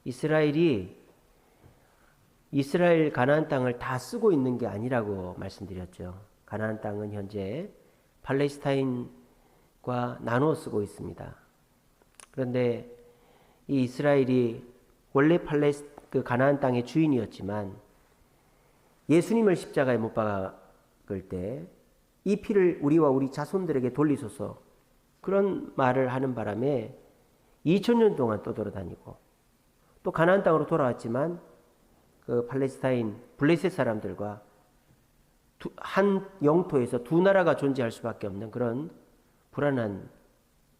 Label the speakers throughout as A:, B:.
A: 이스라엘이 이스라엘 가나안 땅을 다 쓰고 있는 게 아니라고 말씀드렸죠. 가나안 땅은 현재 팔레스타인과 나누어 쓰고 있습니다. 그런데 이 이스라엘이 원래 그 가나안 땅의 주인이었지만 예수님을 십자가에 못 박을 때 이 피를 우리와 우리 자손들에게 돌리소서 그런 말을 하는 바람에 2000년 동안 떠돌아다니고 또 가나안 땅으로 돌아왔지만 그 팔레스타인 블레셋 사람들과 한 영토에서 두 나라가 존재할 수밖에 없는 그런 불안한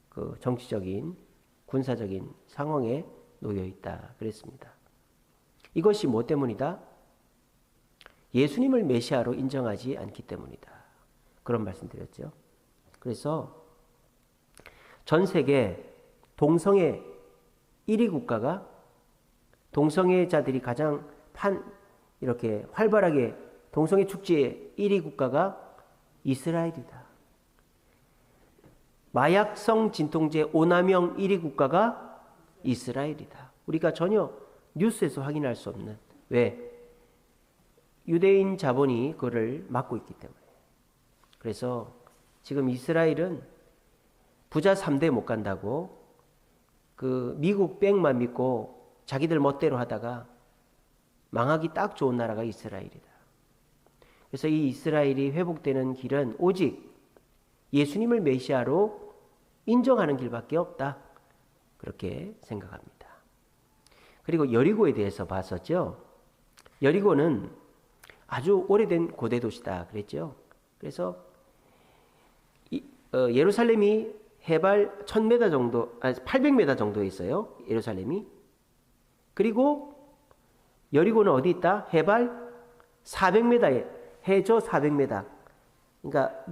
A: 그 정치적인 군사적인 상황에 놓여 있다 그랬습니다. 이것이 뭐 때문이다? 예수님을 메시아로 인정하지 않기 때문이다. 그런 말씀 드렸죠. 그래서 전 세계 동성애 1위 국가가 동성애자들이 가장 이렇게 활발하게 동성애 축제의 1위 국가가 이스라엘이다. 마약성 진통제 오남용 1위 국가가 이스라엘이다. 우리가 전혀 뉴스에서 확인할 수 없는 왜? 유대인 자본이 그를 막고 있기 때문에. 그래서 지금 이스라엘은 부자 3대 못 간다고 그 미국 뱅만 믿고 자기들 멋대로 하다가 망하기 딱 좋은 나라가 이스라엘이다. 그래서 이 이스라엘이 회복되는 길은 오직 예수님을 메시아로 인정하는 길밖에 없다. 그렇게 생각합니다. 그리고 여리고에 대해서 봤었죠. 여리고는 아주 오래된 고대 도시다 그랬죠. 그래서 예루살렘이 해발 1000m 정도, 800m 정도에 있어요. 예루살렘이. 그리고 여리고는 어디 있다? 해발 400m에, 해저 400m. 그러니까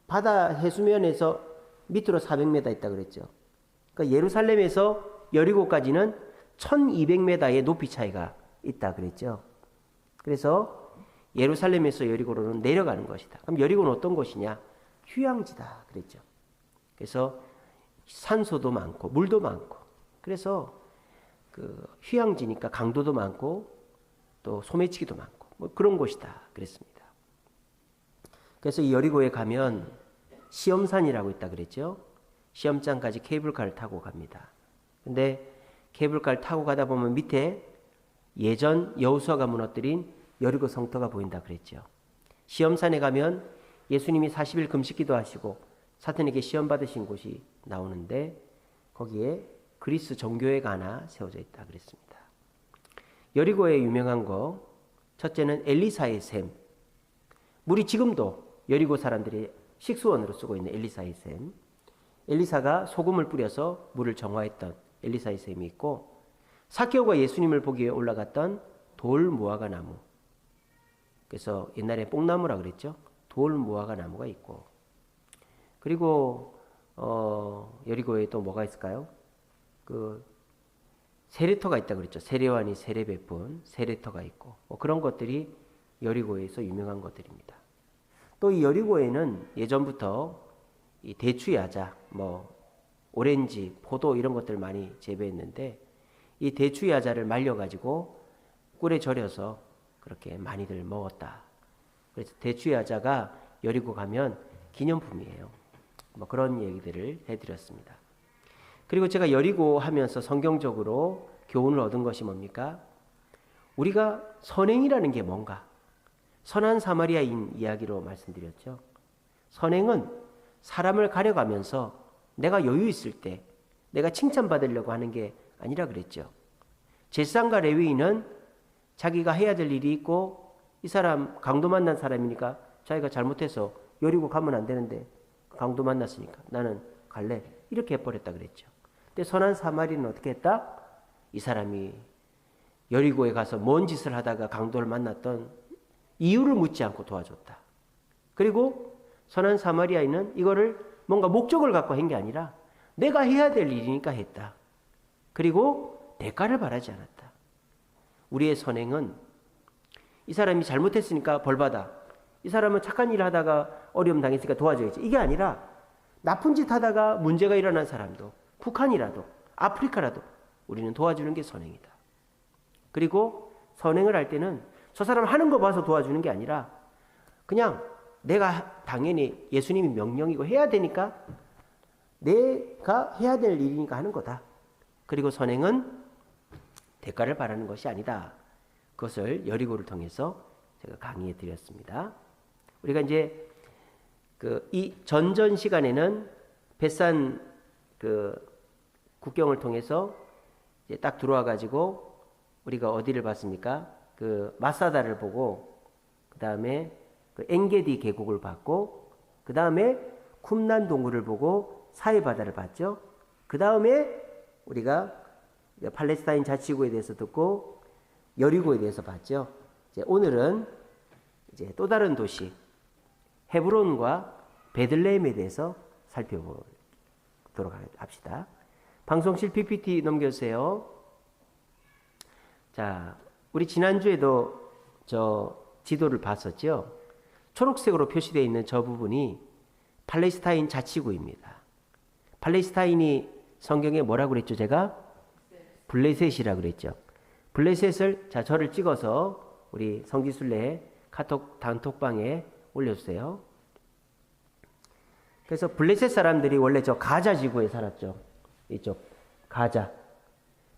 A: 바다 해수면에서 밑으로 400m 있다 그랬죠. 그러니까 예루살렘에서 여리고까지는 1200m의 높이 차이가 있다 그랬죠. 그래서 예루살렘에서 여리고로는 내려가는 것이다. 그럼 여리고는 어떤 곳이냐? 휴양지다 그랬죠. 그래서 산소도 많고 물도 많고 그래서 그 휴양지니까 강도도 많고 또 소매치기도 많고 뭐 그런 곳이다 그랬습니다. 그래서 이 여리고에 가면 시험산이라고 있다 그랬죠. 시험장까지 케이블카를 타고 갑니다. 근데 케이블카를 타고 가다 보면 밑에 예전 여호수아가 무너뜨린 여리고 성터가 보인다 그랬죠. 시험산에 가면 예수님이 40일 금식기도 하시고 사탄에게 시험 받으신 곳이 나오는데 거기에 그리스 정교회가 하나 세워져 있다 그랬습니다. 여리고의 유명한 거 첫째는 엘리사의 샘. 물이 지금도 여리고 사람들이 식수원으로 쓰고 있는 엘리사의 샘. 엘리사가 소금을 뿌려서 물을 정화했던 엘리사의 샘이 있고 삭개오가 예수님을 보기 위해 올라갔던 돌 무화과 나무. 그래서 옛날에 뽕나무라 그랬죠. 돌 무화과 나무가 있고 그리고 여리고에 또 뭐가 있을까요? 그 세례터가 있다고 그랬죠. 세례요한이 세례 베푼 세례터가 있고 뭐 그런 것들이 여리고에서 유명한 것들입니다. 또 이 여리고에는 예전부터 이 대추 야자, 뭐 오렌지, 포도 이런 것들 많이 재배했는데 이 대추 야자를 말려가지고 꿀에 절여서 그렇게 많이들 먹었다. 그래서 대추 야자가 여리고 가면 기념품이에요. 뭐 그런 얘기들을 해드렸습니다. 그리고 제가 여리고 하면서 성경적으로 교훈을 얻은 것이 뭡니까? 우리가 선행이라는 게 뭔가? 선한 사마리아인 이야기로 말씀드렸죠. 선행은 사람을 가려가면서 내가 여유 있을 때 내가 칭찬받으려고 하는 게 아니라 그랬죠. 제사장과 레위인은 자기가 해야 될 일이 있고 이 사람 강도 만난 사람이니까 자기가 잘못해서 여리고 가면 안 되는데 강도 만났으니까 나는 갈래 이렇게 해버렸다 그랬죠. 근데 선한 사마리아는 어떻게 했다? 이 사람이 여리고에 가서 뭔 짓을 하다가 강도를 만났던 이유를 묻지 않고 도와줬다. 그리고 선한 사마리아인은 이거를 뭔가 목적을 갖고 한 게 아니라 내가 해야 될 일이니까 했다. 그리고 대가를 바라지 않았다. 우리의 선행은 이 사람이 잘못했으니까 벌받아. 이 사람은 착한 일을 하다가 어려움 당했으니까 도와줘야지. 이게 아니라 나쁜 짓 하다가 문제가 일어난 사람도 북한이라도 아프리카라도 우리는 도와주는 게 선행이다. 그리고 선행을 할 때는 저 사람 하는 거 봐서 도와주는 게 아니라 그냥 내가 당연히 예수님이 명령이고 해야 되니까 내가 해야 될 일이니까 하는 거다. 그리고 선행은 대가를 바라는 것이 아니다. 그것을 여리고를 통해서 제가 강의해 드렸습니다. 우리가 이제 이 전전 시간에는 벳산 국경을 통해서 이제 딱 들어와 가지고 우리가 어디를 봤습니까? 마사다를 보고 그 다음에 엔게디 계곡을 봤고 그 다음에 쿰란 동굴을 보고 사해바다를 봤죠. 그 다음에 우리가 팔레스타인 자치구에 대해서 듣고 여리고에 대해서 봤죠. 이제 오늘은 이제 또 다른 도시 헤브론과 베들레헴에 대해서 살펴보도록 합시다. 방송실 PPT 넘겨주세요. 자, 우리 지난주에도 저 지도를 봤었죠. 초록색으로 표시되어 있는 저 부분이 팔레스타인 자치구입니다. 팔레스타인이 성경에 뭐라고 그랬죠? 제가 블레셋이라고 그랬죠. 블레셋을 저를 찍어서 우리 성지순례 카톡 단톡방에 올려주세요. 그래서 블레셋 사람들이 원래 저 가자 지구에 살았죠. 이쪽 가자.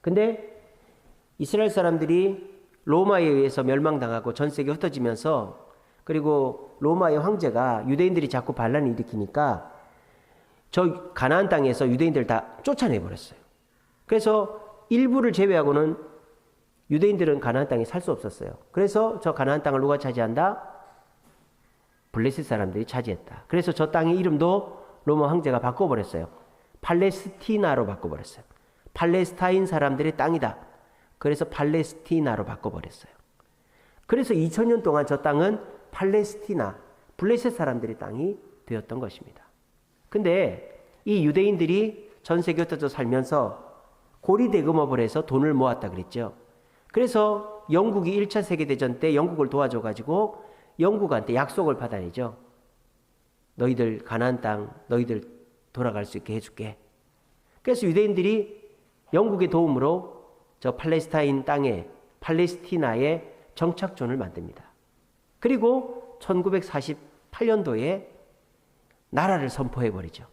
A: 근데 이스라엘 사람들이 로마에 의해서 멸망당하고 전 세계에 흩어지면서 그리고 로마의 황제가 유대인들이 자꾸 반란을 일으키니까 저 가나안 땅에서 유대인들을 다 쫓아내버렸어요. 그래서 일부를 제외하고는 유대인들은 가나안 땅에 살 수 없었어요. 그래서 저 가나안 땅을 누가 차지한다? 블레셋 사람들이 차지했다. 그래서 저 땅의 이름도 로마 황제가 바꿔버렸어요. 팔레스티나로 바꿔버렸어요. 팔레스타인 사람들의 땅이다. 그래서 팔레스티나로 바꿔버렸어요. 그래서 2000년 동안 저 땅은 팔레스티나, 블레셋 사람들의 땅이 되었던 것입니다. 근데 이 유대인들이 전 세계에 흩어져 살면서 고리대금업을 해서 돈을 모았다 그랬죠. 그래서 영국이 1차 세계대전 때 영국을 도와줘가지고 영국한테 약속을 받아내죠. 너희들 가나안 땅 너희들 돌아갈 수 있게 해줄게. 그래서 유대인들이 영국의 도움으로 저 팔레스타인 땅에 팔레스티나에 정착존을 만듭니다. 그리고 1948년도에 나라를 선포해버리죠.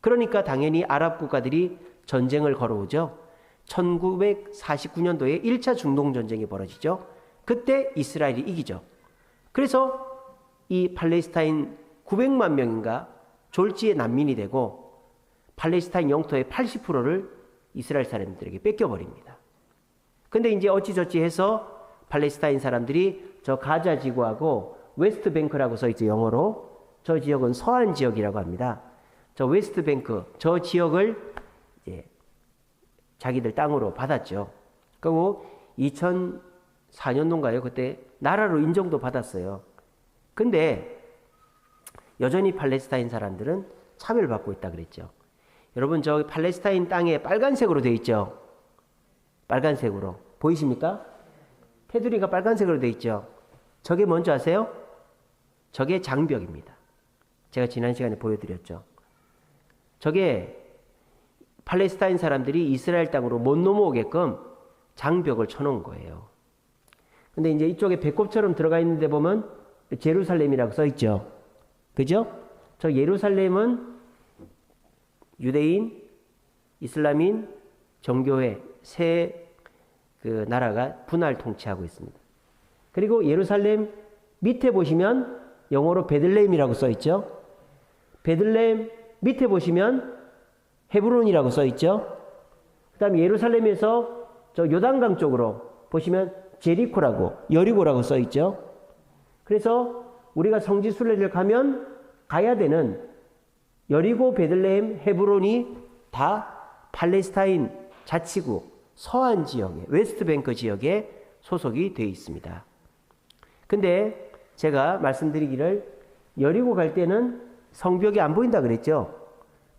A: 그러니까 당연히 아랍 국가들이 전쟁을 걸어오죠. 1949년도에 1차 중동전쟁이 벌어지죠. 그때 이스라엘이 이기죠. 그래서 이 팔레스타인 900만 명인가 졸지의 난민이 되고 팔레스타인 영토의 80%를 이스라엘 사람들에게 뺏겨버립니다. 근데 이제 어찌저찌 해서 팔레스타인 사람들이 저 가자 지구하고 웨스트 뱅크라고 써있죠. 영어로. 저 지역은 서안 지역이라고 합니다. 저 웨스트 뱅크, 저 지역을 이제 자기들 땅으로 받았죠. 그리고 2004년도인가요? 그때 나라로 인정도 받았어요. 근데 여전히 팔레스타인 사람들은 차별받고 있다 그랬죠. 여러분 저 팔레스타인 땅에 빨간색으로 되어 있죠. 빨간색으로. 보이십니까? 테두리가 빨간색으로 되어 있죠. 저게 뭔지 아세요? 저게 장벽입니다. 제가 지난 시간에 보여드렸죠. 저게 팔레스타인 사람들이 이스라엘 땅으로 못 넘어오게끔 장벽을 쳐놓은 거예요. 근데 이제 이쪽에 배꼽처럼 들어가 있는데 보면 제루살렘이라고 써있죠. 그죠? 저 예루살렘은 유대인, 이슬람인, 정교회 세 나라가 분할 통치하고 있습니다. 그리고 예루살렘 밑에 보시면 영어로 베들레헴이라고 써있죠. 베들레헴 밑에 보시면 헤브론이라고 써있죠. 그 다음에 예루살렘에서 저 요단강 쪽으로 보시면 제리코라고 여리고라고 써있죠. 그래서 우리가 성지순례를 가야 되는 여리고, 베들레헴, 헤브론이 다 팔레스타인 자치구 서안 지역에 웨스트뱅크 지역에 소속이 되어 있습니다. 근데 제가 말씀드리기를 여리고 갈 때는 성벽이 안 보인다 그랬죠.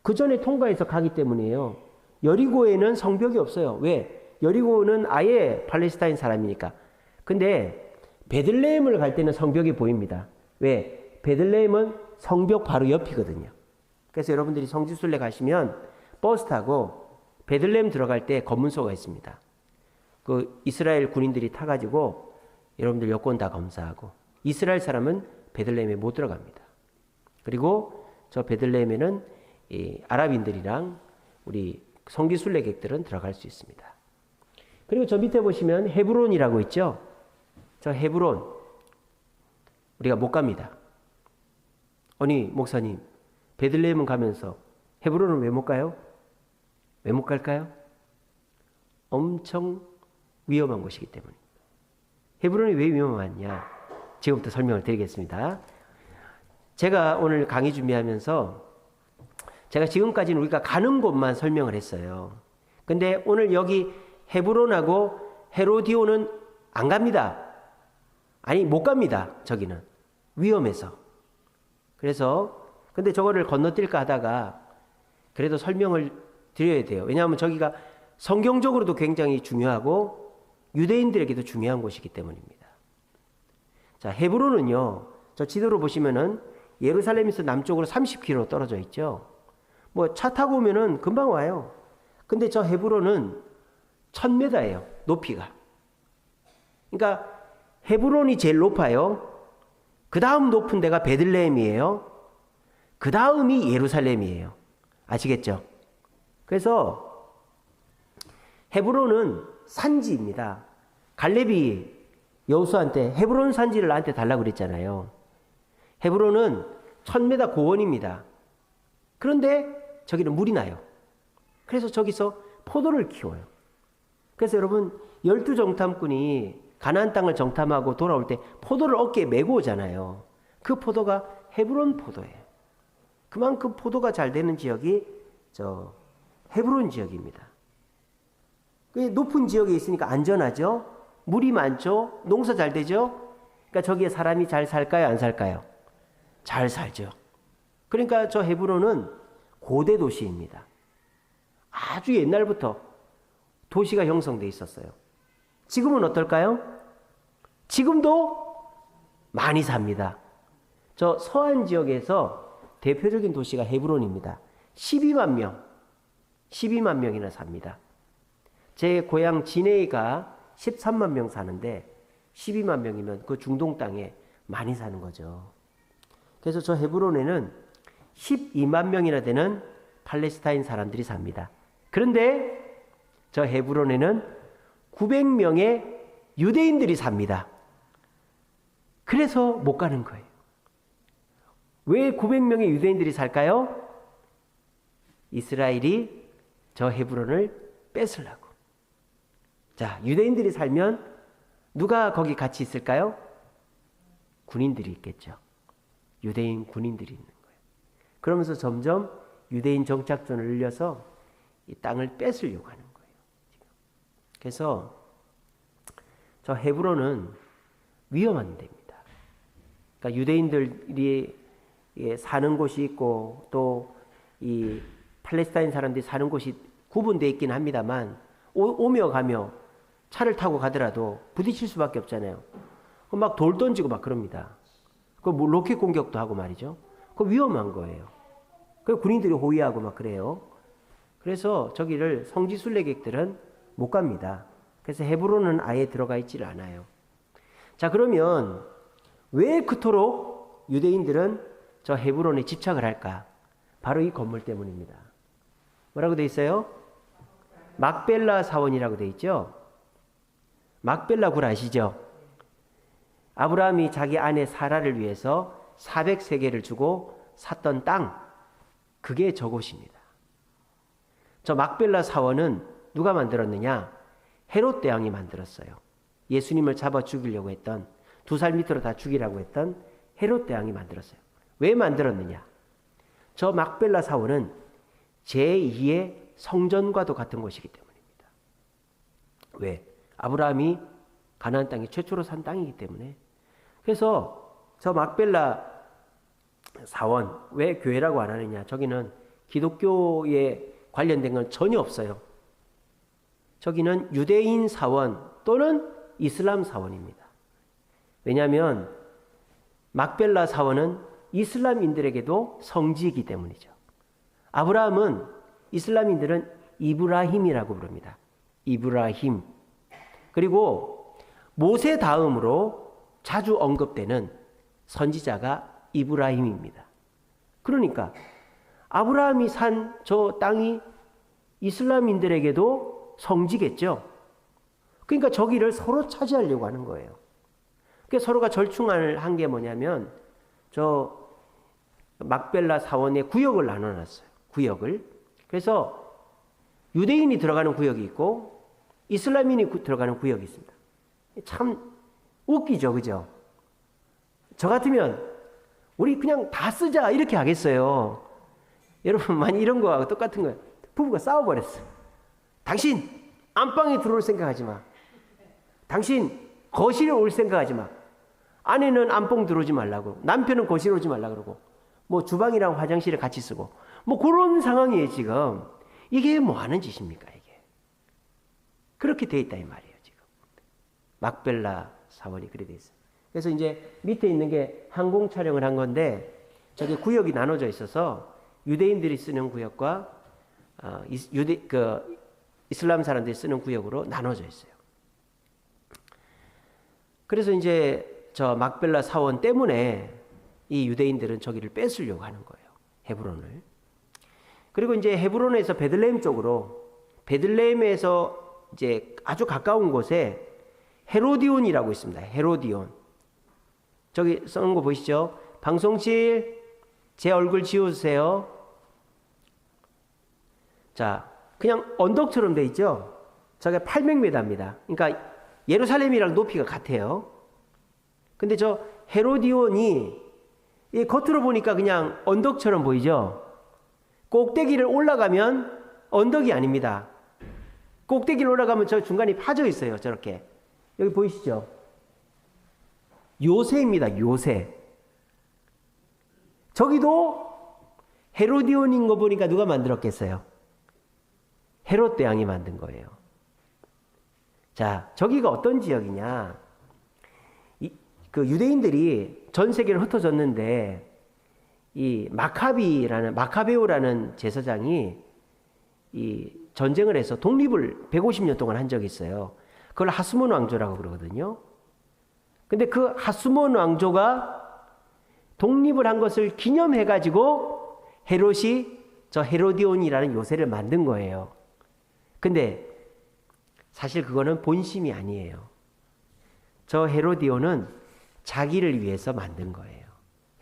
A: 그 전에 통과해서 가기 때문이에요. 여리고에는 성벽이 없어요. 왜? 여리고는 아예 팔레스타인 사람이니까. 근데 베들레헴을 갈 때는 성벽이 보입니다. 왜? 베들레헴은 성벽 바로 옆이거든요. 그래서 여러분들이 성지순례 가시면 버스 타고 베들레헴 들어갈 때 검문소가 있습니다. 그 이스라엘 군인들이 타가지고 여러분들 여권 다 검사하고 이스라엘 사람은 베들레헴에 못 들어갑니다. 그리고 저 베들레헴에는 이 아랍인들이랑 우리 성지 순례객들은 들어갈 수 있습니다. 그리고 저 밑에 보시면 헤브론이라고 있죠. 저 헤브론 우리가 못 갑니다. 아니 목사님 베들레헴은 가면서 헤브론은 왜 못 가요? 왜 못 갈까요? 엄청 위험한 곳이기 때문입니다. 헤브론이 왜 위험하냐? 지금부터 설명을 드리겠습니다. 제가 오늘 강의 준비하면서 제가 지금까지는 우리가 가는 곳만 설명을 했어요. 근데 오늘 여기 헤브론하고 헤로디온은 안 갑니다. 아니 못 갑니다. 저기는 위험해서. 그래서 근데 저거를 건너뛸까 하다가 그래도 설명을 드려야 돼요. 왜냐하면 저기가 성경적으로도 굉장히 중요하고 유대인들에게도 중요한 곳이기 때문입니다. 자, 헤브론은요. 저 지도로 보시면은 예루살렘에서 남쪽으로 30km 떨어져 있죠. 뭐 차 타고 오면은 금방 와요. 근데 저 헤브론은 1000m예요. 높이가. 그러니까 헤브론이 제일 높아요. 그 다음 높은 데가 베들레헴이에요. 그 다음이 예루살렘이에요. 아시겠죠? 그래서 헤브론은 산지입니다. 갈렙이 여호수아한테 헤브론 산지를 나한테 달라고 그랬잖아요. 헤브론은 1000m 고원입니다. 그런데 저기는 물이 나요. 그래서 저기서 포도를 키워요. 그래서 여러분 12정탐꾼이 가나안 땅을 정탐하고 돌아올 때 포도를 어깨에 메고 오잖아요. 그 포도가 헤브론 포도예요. 그만큼 포도가 잘 되는 지역이 저 헤브론 지역입니다. 높은 지역에 있으니까 안전하죠. 물이 많죠. 농사 잘 되죠. 그러니까 저기에 사람이 잘 살까요? 안 살까요? 잘 살죠. 그러니까 저 헤브론은 고대 도시입니다. 아주 옛날부터 도시가 형성돼 있었어요. 지금은 어떨까요? 지금도 많이 삽니다. 저 서안 지역에서 대표적인 도시가 헤브론입니다. 12만 명이나 삽니다. 제 고향 지네이가 13만 명 사는데 12만 명이면 그 중동 땅에 많이 사는 거죠. 그래서 저 헤브론에는 12만 명이나 되는 팔레스타인 사람들이 삽니다. 그런데 저 헤브론에는 900명의 유대인들이 삽니다. 그래서 못 가는 거예요. 왜 900명의 유대인들이 살까요? 이스라엘이 저 헤브론을 뺏으려고. 자, 유대인들이 살면 누가 거기 같이 있을까요? 군인들이 있겠죠. 유대인 군인들이 있는 거예요. 그러면서 점점 유대인 정착선을 늘려서 이 땅을 뺏으려고 하는 거예요. 그래서 저 헤브론은 위험한 데입니다. 그러니까 유대인들이 사는 곳이 있고 또 이 팔레스타인 사람들이 사는 곳이 구분되어 있긴 합니다만 오며 가며 차를 타고 가더라도 부딪힐 수밖에 없잖아요. 막 돌 던지고 막 그럽니다. 그 로켓 공격도 하고 말이죠. 그 위험한 거예요. 그 군인들이 호위하고 막 그래요. 그래서 저기를 성지 순례객들은 못 갑니다. 그래서 헤브론은 아예 들어가 있지를 않아요. 자, 그러면 왜 그토록 유대인들은 저 헤브론에 집착을 할까? 바로 이 건물 때문입니다. 뭐라고 돼 있어요? 막벨라 사원이라고 돼 있죠. 막벨라 굴 아시죠? 아브라함이 자기 아내 사라를 위해서 400세겔을 주고 샀던 땅, 그게 저곳입니다. 저 막벨라 사원은 누가 만들었느냐? 헤롯 대왕이 만들었어요. 예수님을 잡아 죽이려고 했던, 2살 밑으로 다 죽이라고 했던 헤롯 대왕이 만들었어요. 왜 만들었느냐? 저 막벨라 사원은 제2의 성전과도 같은 곳이기 때문입니다. 왜? 아브라함이 가나안 땅에 최초로 산 땅이기 때문에. 그래서 저 막벨라 사원, 왜 교회라고 안 하느냐? 저기는 기독교에 관련된 건 전혀 없어요. 저기는 유대인 사원 또는 이슬람 사원입니다. 왜냐하면 막벨라 사원은 이슬람인들에게도 성지이기 때문이죠. 아브라함은 이슬람인들은 이브라힘이라고 부릅니다. 이브라힘. 그리고 모세 다음으로 자주 언급되는 선지자가 이브라임입니다. 그러니까 아브라함이 산 저 땅이 이슬람인들에게도 성지겠죠. 그러니까 저기를 서로 차지하려고 하는 거예요. 그러니까 서로가 절충을 한 게 뭐냐면 저 막벨라 사원의 구역을 나눠놨어요. 구역을. 그래서 유대인이 들어가는 구역이 있고 이슬람인이 들어가는 구역이 있습니다. 참 웃기죠, 그죠? 저 같으면 우리 그냥 다 쓰자 이렇게 하겠어요. 여러분 많이 이런 거하고 똑같은 거예요. 부부가 싸워버렸어요. 당신 안방에 들어올 생각하지 마. 당신 거실에 올 생각하지 마. 아내는 안방 들어오지 말라고, 남편은 거실에 오지 말라고 그러고, 뭐 주방이랑 화장실에 같이 쓰고, 뭐 그런 상황이에요 지금. 이게 뭐 하는 짓입니까 이게? 그렇게 돼 있다 이 말이에요 지금. 막벨라 사원이 그렇게 돼 있어요. 그래서 이제 밑에 있는 게 항공 촬영을 한 건데 저기 구역이 나눠져 있어서 유대인들이 쓰는 구역과 이슬람 사람들이 쓰는 구역으로 나눠져 있어요. 그래서 이제 저 막벨라 사원 때문에 이 유대인들은 저기를 뺏으려고 하는 거예요. 헤브론을. 그리고 이제 헤브론에서 베들레헴 쪽으로, 베들레헴에서 이제 아주 가까운 곳에 헤로디온이라고 있습니다. 헤로디온. 저기 써놓은 거 보이시죠? 방송실 제 얼굴 지워주세요. 자, 그냥 언덕처럼 돼 있죠? 저게 800m입니다. 그러니까 예루살렘이랑 높이가 같아요. 근데 저 헤로디온이 겉으로 보니까 그냥 언덕처럼 보이죠? 꼭대기를 올라가면 언덕이 아닙니다. 꼭대기를 올라가면 저 중간이 파져 있어요. 저렇게. 여기 보이시죠? 요새입니다. 요새. 저기도 헤로디온인 거 보니까 누가 만들었겠어요? 헤롯 대왕이 만든 거예요. 자, 저기가 어떤 지역이냐? 그 유대인들이 전 세계로 흩어졌는데 이 마카베오라는 제사장이 이 전쟁을 해서 독립을 150년 동안 한 적이 있어요. 그걸 하스몬 왕조라고 그러거든요. 근데 그 하스몬 왕조가 독립을 한 것을 기념해 가지고 헤롯이 저 헤로디온이라는 요새를 만든 거예요. 근데 사실 그거는 본심이 아니에요. 저 헤로디온은 자기를 위해서 만든 거예요.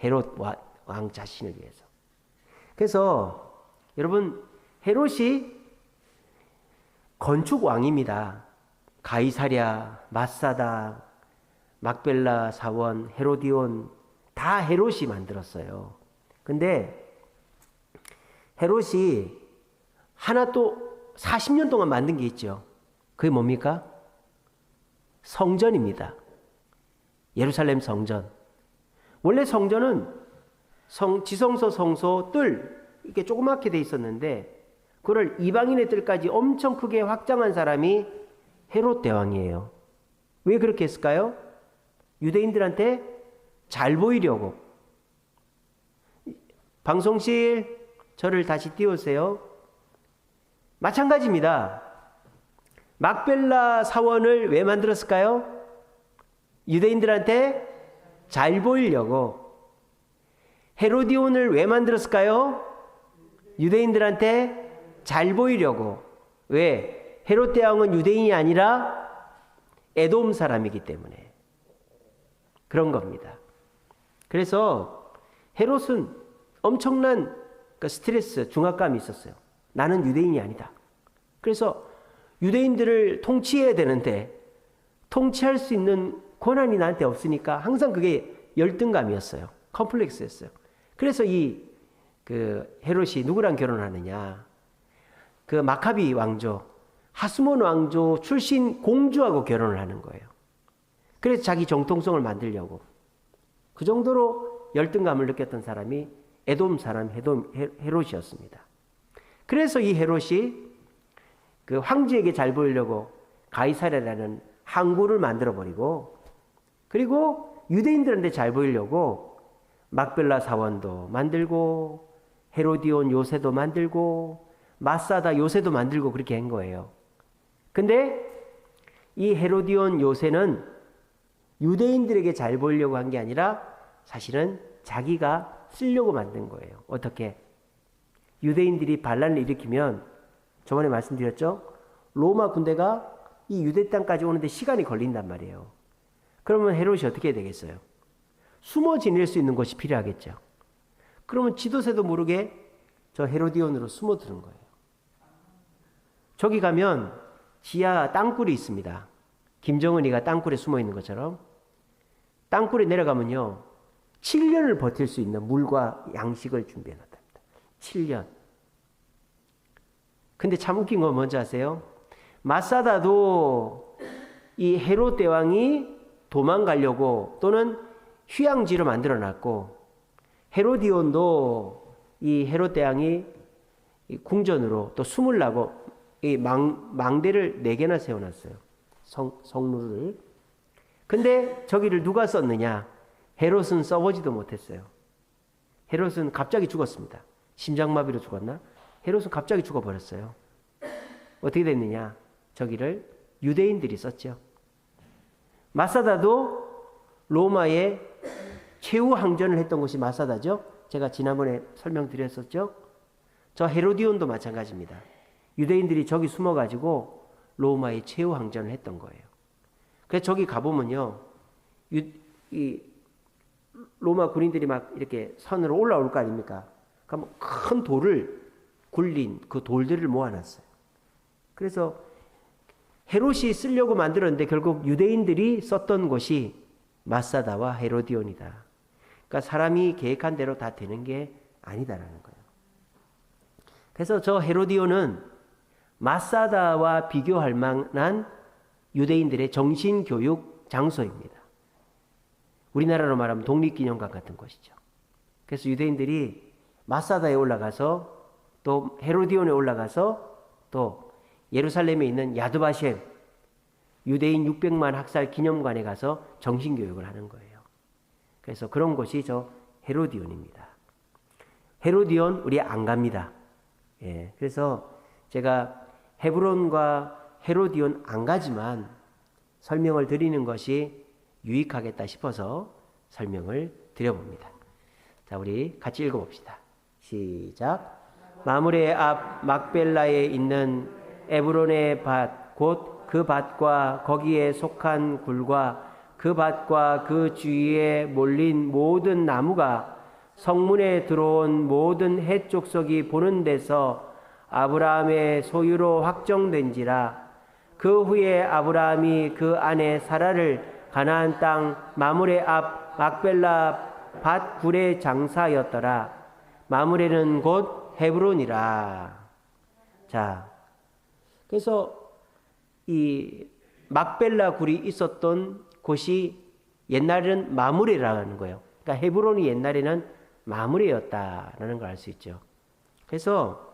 A: 헤롯 왕 자신을 위해서. 그래서 여러분 헤롯이 건축 왕입니다. 가이사랴, 마사다, 막벨라 사원, 헤로디온 다 헤롯이 만들었어요. 근데 헤롯이 하나 또 40년 동안 만든 게 있죠. 그게 뭡니까? 성전입니다. 예루살렘 성전. 원래 성전은 지성소, 성소, 뜰 이렇게 조그맣게 돼 있었는데 그걸 이방인의 뜰까지 엄청 크게 확장한 사람이 헤롯 대왕이에요. 왜 그렇게 했을까요? 유대인들한테 잘 보이려고. 방송실 저를 다시 띄우세요. 마찬가지입니다. 막벨라 사원을 왜 만들었을까요? 유대인들한테 잘 보이려고. 헤로디온을 왜 만들었을까요? 유대인들한테 잘 보이려고. 왜? 헤롯 대왕은 유대인이 아니라 에돔 사람이기 때문에 그런 겁니다. 그래서 헤롯은 엄청난 스트레스, 중압감이 있었어요. 나는 유대인이 아니다. 그래서 유대인들을 통치해야 되는데 통치할 수 있는 권한이 나한테 없으니까 항상 그게 열등감이었어요. 컴플렉스였어요. 그래서 그 헤롯이 누구랑 결혼하느냐? 그 마카비 왕조, 하스몬 왕조 출신 공주하고 결혼을 하는 거예요. 그래서 자기 정통성을 만들려고. 그 정도로 열등감을 느꼈던 사람이 에돔 사람 헤롯이었습니다. 그래서 이 헤롯이 그 황제에게 잘 보이려고 가이사랴라는 항구를 만들어버리고, 그리고 유대인들한테 잘 보이려고 막벨라 사원도 만들고 헤로디온 요새도 만들고 마사다 요새도 만들고 그렇게 한 거예요. 근데 이 헤로디온 요새는 유대인들에게 잘 보이려고 한 게 아니라 사실은 자기가 쓰려고 만든 거예요. 어떻게? 유대인들이 반란을 일으키면 저번에 말씀드렸죠? 로마 군대가 이 유대 땅까지 오는데 시간이 걸린단 말이에요. 그러면 헤롯이 어떻게 해야 되겠어요? 숨어 지낼 수 있는 곳이 필요하겠죠. 그러면 지도새도 모르게 저 헤로디온으로 숨어 드는 거예요. 저기 가면 지하 땅굴이 있습니다. 김정은이가 땅굴에 숨어 있는 것처럼 땅굴에 내려가면요 7년을 버틸 수 있는 물과 양식을 준비해 놨답니다. 7년. 근데 참 웃긴 건 뭔지 아세요? 마사다도 이 헤롯 대왕이 도망가려고 또는 휴양지로 만들어 놨고, 헤로디온도 이 헤롯 대왕이 궁전으로 또 숨으려고 이 망대를 4개나 세워놨어요. 성루를. 근데 저기를 누가 썼느냐? 헤롯은 써보지도 못했어요. 헤롯은 갑자기 죽었습니다. 심장마비로 죽었나? 헤롯은 갑자기 죽어버렸어요. 어떻게 됐느냐? 저기를 유대인들이 썼죠. 마사다도 로마의 최후 항전을 했던 곳이 마사다죠. 제가 지난번에 설명드렸었죠. 저 헤로디온도 마찬가지입니다. 유대인들이 저기 숨어가지고 로마의 최후 항전을 했던 거예요. 그래서 저기 가보면요, 이 로마 군인들이 막 이렇게 산으로 올라올 거 아닙니까? 그러면 큰 돌을 굴린 그 돌들을 모아놨어요. 그래서 헤롯이 쓰려고 만들었는데 결국 유대인들이 썼던 곳이 마사다와 헤로디온이다. 그러니까 사람이 계획한 대로 다 되는 게 아니다라는 거예요. 그래서 저 헤로디온은 마사다와 비교할 만한 유대인들의 정신교육 장소입니다. 우리나라로 말하면 독립기념관 같은 곳이죠. 그래서 유대인들이 마사다에 올라가서 또 헤로디온에 올라가서 또 예루살렘에 있는 야드바셴 유대인 600만 학살 기념관에 가서 정신교육을 하는 거예요. 그래서 그런 곳이 저 헤로디온입니다. 헤로디온 우리 안 갑니다. 예, 그래서 제가 헤브론과 헤로디온 안 가지만 설명을 드리는 것이 유익하겠다 싶어서 설명을 드려봅니다. 자, 우리 같이 읽어봅시다. 시작. 마므레 앞 막벨라에 있는 에브론의 밭, 곧 그 밭과 거기에 속한 굴과 그 밭과 그 주위에 몰린 모든 나무가 성문에 들어온 모든 헷 족속이 보는 데서 아브라함의 소유로 확정된지라. 그 후에 아브라함이 그 아내 사라를 가나안 땅 마므레 앞 막벨라 밭 굴의 장사였더라. 마므레는 곧 헤브론이라. 자, 그래서 이 막벨라 굴이 있었던 곳이 옛날에는 마므레라는 거예요. 그러니까 헤브론이 옛날에는 마므레였다라는 걸 알 수 있죠. 그래서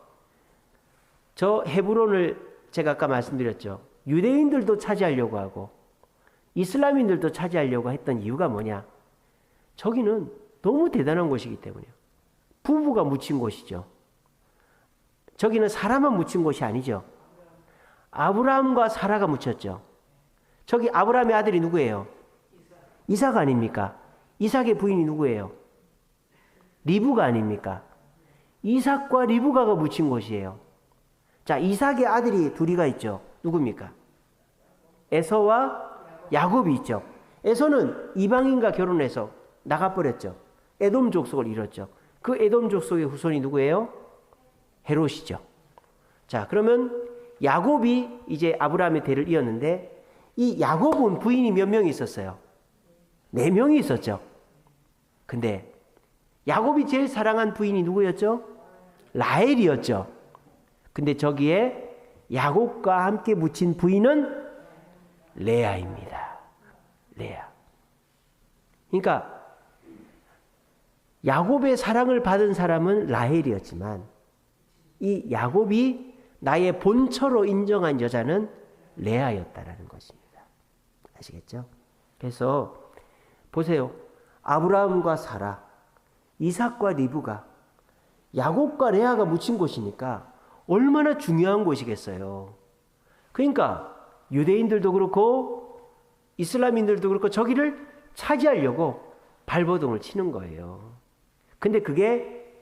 A: 저 헤브론을 제가 아까 말씀드렸죠. 유대인들도 차지하려고 하고 이슬람인들도 차지하려고 했던 이유가 뭐냐? 저기는 너무 대단한 곳이기 때문이에요. 부부가 묻힌 곳이죠. 저기는 사람만 묻힌 곳이 아니죠. 아브라함과 사라가 묻혔죠. 저기 아브라함의 아들이 누구예요? 이삭 아닙니까? 이삭의 부인이 누구예요? 리브가 아닙니까? 이삭과 리브가가 묻힌 곳이에요. 자, 이삭의 아들이 둘이가 있죠. 누굽니까? 에서와 야곱이 있죠. 에서는 이방인과 결혼해서 나가버렸죠. 에돔 족속을 이뤘죠. 그 에돔 족속의 후손이 누구예요? 헤롯이죠. 자, 그러면 야곱이 이제 아브라함의 대를 이었는데 이 야곱은 부인이 몇 명이 있었어요? 4명이 있었죠. 근데 야곱이 제일 사랑한 부인이 누구였죠? 라헬이었죠. 근데 저기에 야곱과 함께 묻힌 부인은 레아입니다. 레아. 그러니까 야곱의 사랑을 받은 사람은 라헬이었지만 이 야곱이 나의 본처로 인정한 여자는 레아였다라는 것입니다. 아시겠죠? 그래서 보세요. 아브라함과 사라, 이삭과 리브가 야곱과 레아가 묻힌 곳이니까 얼마나 중요한 곳이겠어요. 그러니까 유대인들도 그렇고 이슬람인들도 그렇고 저기를 차지하려고 발버둥을 치는 거예요. 근데 그게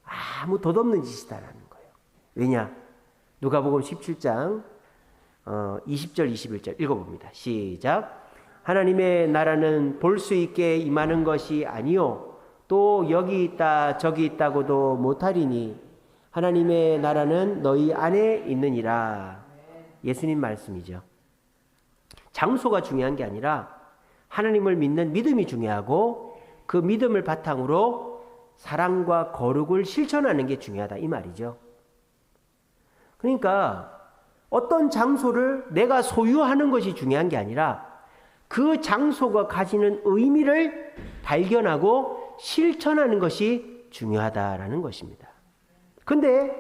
A: 아무 덧없는 짓이다라는 거예요. 왜냐? 누가복음 17장 20절 21절 읽어봅니다. 시작. 하나님의 나라는 볼 수 있게 임하는 것이 아니요 또 여기 있다 저기 있다고도 못하리니 하나님의 나라는 너희 안에 있느니라. 예수님 말씀이죠. 장소가 중요한 게 아니라 하나님을 믿는 믿음이 중요하고 그 믿음을 바탕으로 사랑과 거룩을 실천하는 게 중요하다 이 말이죠. 그러니까 어떤 장소를 내가 소유하는 것이 중요한 게 아니라 그 장소가 가지는 의미를 발견하고 실천하는 것이 중요하다라는 것입니다. 근데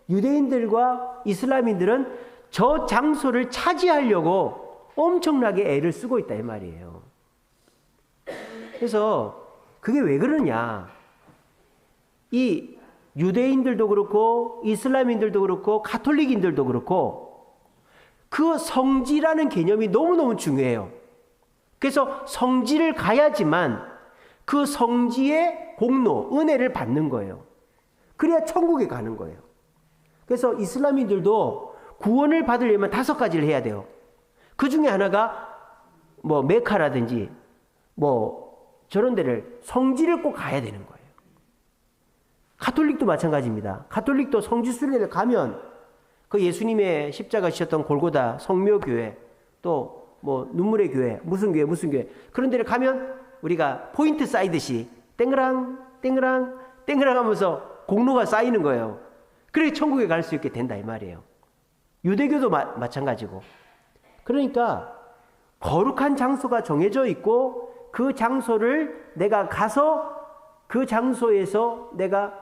A: 유대인들과 이슬람인들은 저 장소를 차지하려고 엄청나게 애를 쓰고 있다 이 말이에요. 그래서 그게 왜 그러냐? 이 유대인들도 그렇고 이슬람인들도 그렇고 가톨릭인들도 그렇고 그 성지라는 개념이 너무너무 중요해요. 그래서 성지를 가야지만 그 성지의 공로, 은혜를 받는 거예요. 그래야 천국에 가는 거예요. 그래서 이슬람인들도 구원을 받으려면 5가지를 해야 돼요. 그 중에 하나가 뭐 메카라든지 뭐 저런 데를 성지를 꼭 가야 되는 거예요. 가톨릭도 마찬가지입니다. 가톨릭도 성지 순례를 가면 그 예수님의 십자가 지셨던 골고다 성묘교회 또 뭐 눈물의 교회 무슨 교회 그런 데를 가면 우리가 포인트 쌓이듯이 땡그랑 땡그랑 땡그랑 하면서 공로가 쌓이는 거예요. 그래 천국에 갈 수 있게 된다 이 말이에요. 유대교도 마찬가지고. 그러니까 거룩한 장소가 정해져 있고 그 장소를 내가 가서 그 장소에서 내가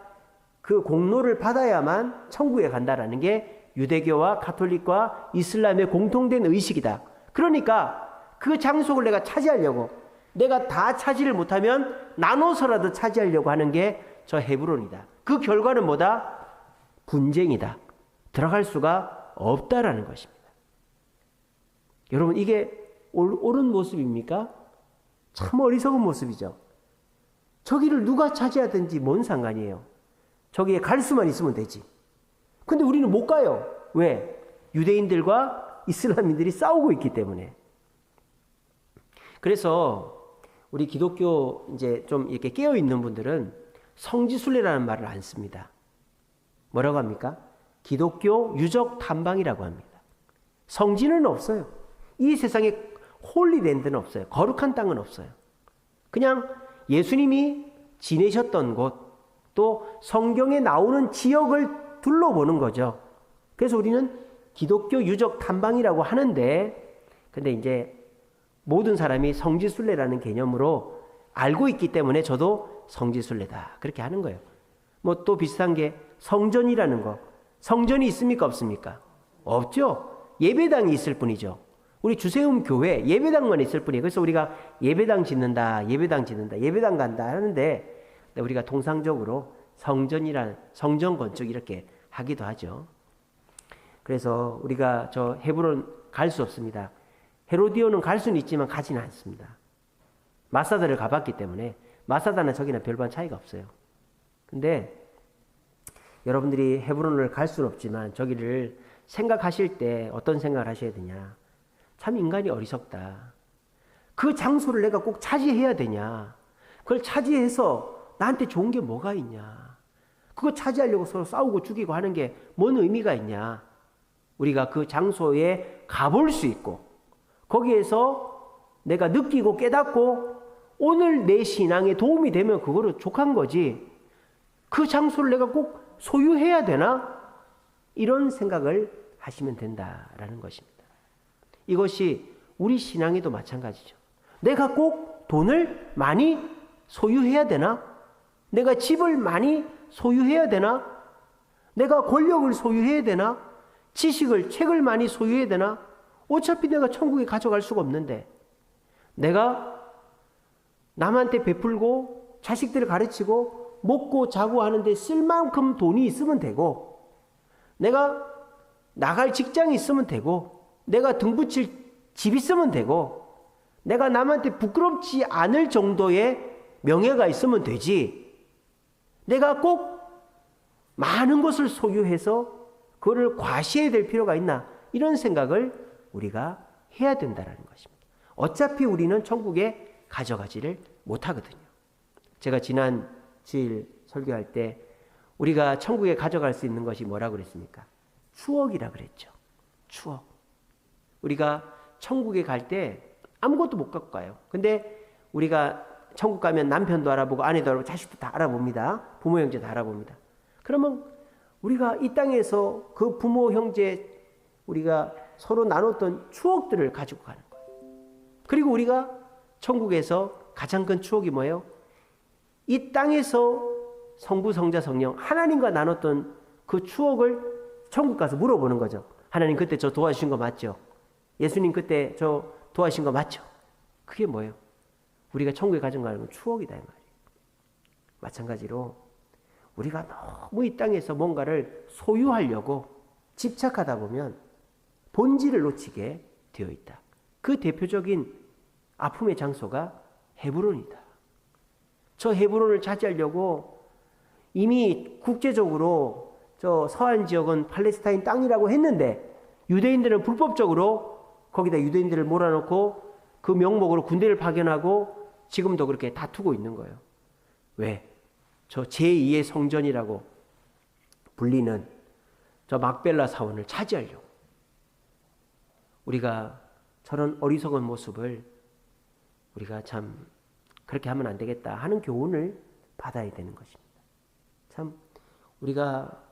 A: 그 공로를 받아야만 천국에 간다라는 게 유대교와 가톨릭과 이슬람의 공통된 의식이다. 그러니까 그 장소를 내가 차지하려고 내가 다 차지를 못하면 나눠서라도 차지하려고 하는 게 저 헤브론이다. 그 결과는 뭐다? 분쟁이다. 들어갈 수가 없다라는 것입니다. 여러분 이게 옳은 모습입니까? 참 어리석은 모습이죠. 저기를 누가 차지하든지 뭔 상관이에요. 저기에 갈 수만 있으면 되지. 근데 우리는 못 가요. 왜? 유대인들과 이슬람인들이 싸우고 있기 때문에. 그래서 우리 기독교 이제 좀 이렇게 깨어 있는 분들은 성지순례라는 말을 안 씁니다. 뭐라고 합니까? 기독교 유적 탐방이라고 합니다. 성지는 없어요. 이 세상에 홀리랜드는 없어요. 거룩한 땅은 없어요. 그냥 예수님이 지내셨던 곳, 또 성경에 나오는 지역을 둘러보는 거죠. 그래서 우리는 기독교 유적 탐방이라고 하는데, 근데 이제 모든 사람이 성지순례라는 개념으로 알고 있기 때문에 저도 성지순례다 그렇게 하는 거예요. 뭐 또 비슷한 게 성전이라는 거. 성전이 있습니까 없습니까? 없죠. 예배당이 있을 뿐이죠. 우리 주세움 교회 예배당만 있을 뿐이에요. 그래서 우리가 예배당 짓는다, 예배당 간다 하는데 우리가 통상적으로 성전이란 성전 건축 이렇게 하기도 하죠. 그래서 우리가 저 헤브론 갈 수 없습니다. 헤로디온은 갈 수는 있지만 가지는 않습니다. 마사다를 가봤기 때문에 마사다나 저기나 별반 차이가 없어요. 근데 여러분들이 헤브론을 갈 수는 없지만 저기를 생각하실 때 어떤 생각을 하셔야 되냐. 참 인간이 어리석다. 그 장소를 내가 꼭 차지해야 되냐. 그걸 차지해서 나한테 좋은 게 뭐가 있냐. 그거 차지하려고 서로 싸우고 죽이고 하는 게 뭔 의미가 있냐. 우리가 그 장소에 가볼 수 있고 거기에서 내가 느끼고 깨닫고 오늘 내 신앙에 도움이 되면 그거로 족한 거지. 그 장소를 내가 꼭 소유해야 되나? 이런 생각을 하시면 된다라는 것입니다. 이것이 우리 신앙에도 마찬가지죠. 내가 꼭 돈을 많이 소유해야 되나? 내가 집을 많이 소유해야 되나? 내가 권력을 소유해야 되나? 지식을, 책을 많이 소유해야 되나? 어차피 내가 천국에 가져갈 수가 없는데 내가 남한테 베풀고 자식들을 가르치고 먹고 자고 하는데 쓸 만큼 돈이 있으면 되고 내가 나갈 직장이 있으면 되고 내가 등 붙일 집 있으면 되고 내가 남한테 부끄럽지 않을 정도의 명예가 있으면 되지, 내가 꼭 많은 것을 소유해서 그거를 과시해야 될 필요가 있나, 이런 생각을 우리가 해야 된다는 것입니다. 어차피 우리는 천국에 가져가지를 못하거든요. 제가 지난 주일 설교할 때 우리가 천국에 가져갈 수 있는 것이 뭐라고 그랬습니까? 추억이라 그랬죠. 추억. 우리가 천국에 갈 때 아무것도 못 갖고 가요. 근데 우리가 천국 가면 남편도 알아보고 아내도 알아보고 자식도 다 알아봅니다. 부모 형제 다 알아봅니다. 그러면 우리가 이 땅에서 그 부모 형제 우리가 서로 나눴던 추억들을 가지고 가는 거예요. 그리고 우리가 천국에서 가장 큰 추억이 뭐예요? 이 땅에서 성부, 성자, 성령 하나님과 나눴던 그 추억을 천국 가서 물어보는 거죠. 하나님 그때 저 도와주신 거 맞죠? 예수님 그때 저 도와주신 거 맞죠? 그게 뭐예요? 우리가 천국에 가져가는 건 추억이다 이 말이에요. 마찬가지로 우리가 너무 이 땅에서 뭔가를 소유하려고 집착하다 보면 본질을 놓치게 되어 있다. 그 대표적인 아픔의 장소가 헤브론이다. 저 헤브론을 차지하려고 이미 국제적으로 저 서한 지역은 팔레스타인 땅이라고 했는데 유대인들은 불법적으로 거기다 유대인들을 몰아넣고 그 명목으로 군대를 파견하고 지금도 그렇게 다투고 있는 거예요. 왜? 저 제2의 성전이라고 불리는 저 막벨라 사원을 차지하려고. 우리가 저런 어리석은 모습을 우리가 참 그렇게 하면 안 되겠다 하는 교훈을 받아야 되는 것입니다. 참 우리가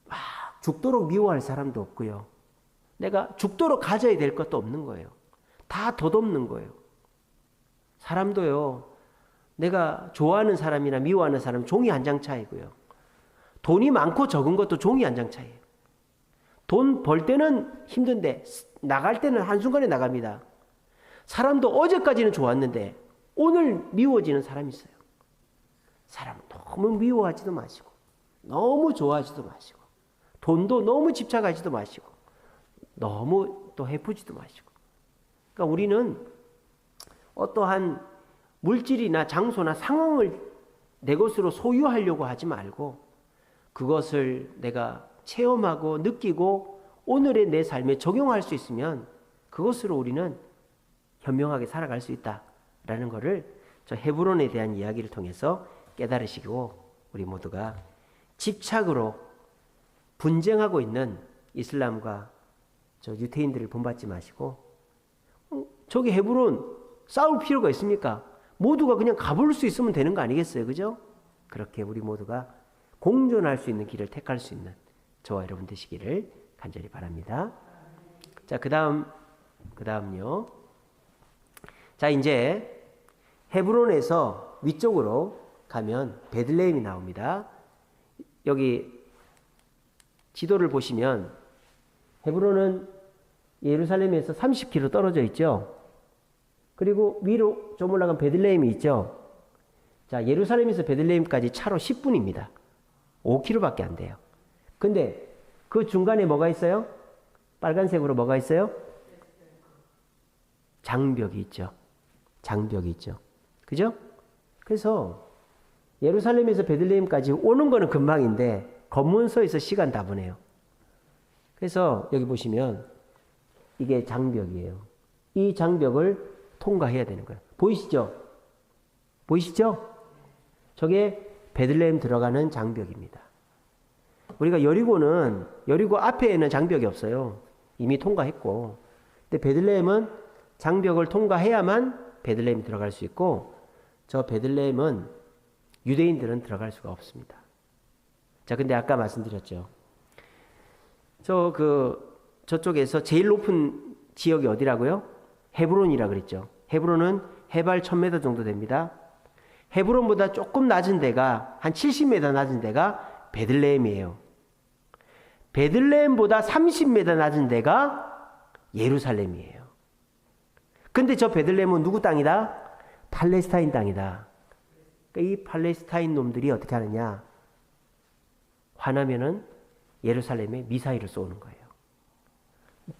A: 막 죽도록 미워할 사람도 없고요. 내가 죽도록 가져야 될 것도 없는 거예요. 다 덧없는 거예요. 사람도요. 내가 좋아하는 사람이나 미워하는 사람 종이 한 장 차이고요. 돈이 많고 적은 것도 종이 한 장 차이예요. 돈 벌 때는 힘든데 나갈 때는 한순간에 나갑니다. 사람도 어제까지는 좋았는데 오늘 미워지는 사람이 있어요. 사람 너무 미워하지도 마시고 너무 좋아하지도 마시고 돈도 너무 집착하지도 마시고 너무 또 해프지도 마시고. 그러니까 우리는 어떠한 물질이나 장소나 상황을 내 것으로 소유하려고 하지 말고 그것을 내가 체험하고 느끼고 오늘의 내 삶에 적용할 수 있으면 그것으로 우리는 현명하게 살아갈 수 있다라는 것을 저 헤브론에 대한 이야기를 통해서 깨달으시고 우리 모두가 집착으로 분쟁하고 있는 이슬람과 저 유태인들을 본받지 마시고 저기 헤브론 싸울 필요가 있습니까? 모두가 그냥 가볼 수 있으면 되는 거 아니겠어요? 그죠? 그렇게 우리 모두가 공존할 수 있는 길을 택할 수 있는 저와 여러분 되시기를 간절히 바랍니다. 자, 그다음요. 자, 이제 헤브론에서 위쪽으로 가면 베들레헴이 나옵니다. 여기 지도를 보시면 헤브론은 예루살렘에서 30km 떨어져 있죠. 그리고 위로 좀 올라가면 베들레헴이 있죠. 자, 예루살렘에서 베들레헴까지 차로 10분입니다. 5km밖에 안 돼요. 근데 그 중간에 뭐가 있어요? 빨간색으로 뭐가 있어요? 장벽이 있죠. 장벽이 있죠. 그죠? 그래서 예루살렘에서 베들레헴까지 오는 거는 금방인데 검문소에서 시간 다 보내요. 그래서 여기 보시면 이게 장벽이에요. 이 장벽을 통과해야 되는 거예요. 보이시죠? 보이시죠? 저게 베들레헴 들어가는 장벽입니다. 우리가 여리고 앞에는 장벽이 없어요. 이미 통과했고. 근데 베들레헴은 장벽을 통과해야만 베들레헴 들어갈 수 있고 저 베들레헴은 유대인들은 들어갈 수가 없습니다. 자, 근데 아까 말씀드렸죠. 저쪽에서 제일 높은 지역이 어디라고요? 헤브론이라 그랬죠. 헤브론은 해발 1000m 정도 됩니다. 헤브론보다 조금 낮은 데가 한 70m 낮은 데가 베들레헴이에요. 베들레헴보다 30m 낮은 데가 예루살렘이에요. 근데 저 베들레헴은 누구 땅이다? 팔레스타인 땅이다. 그러니까 이 팔레스타인 놈들이 어떻게 하느냐? 화나면은 예루살렘에 미사일을 쏘는 거예요.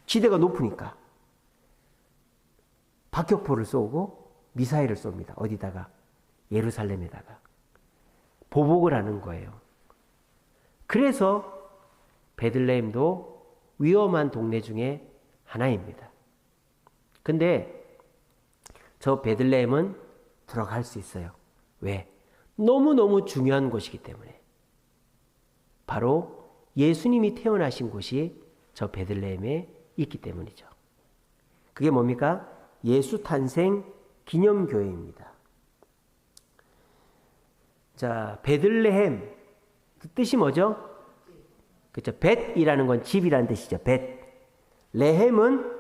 A: 지대가 높으니까. 박격포를 쏘고 미사일을 쏩니다. 어디다가? 예루살렘에다가. 보복을 하는 거예요. 그래서 베들레헴도 위험한 동네 중에 하나입니다. 근데 저 베들레헴은 들어갈 수 있어요. 왜? 너무너무 중요한 곳이기 때문에. 바로 예수님이 태어나신 곳이 저 베들레헴에 있기 때문이죠. 그게 뭡니까? 예수 탄생 기념교회입니다. 자, 베들레헴 뜻이 뭐죠? 그렇죠. 벳이라는 건 집이라는 뜻이죠. 벳. 레헴은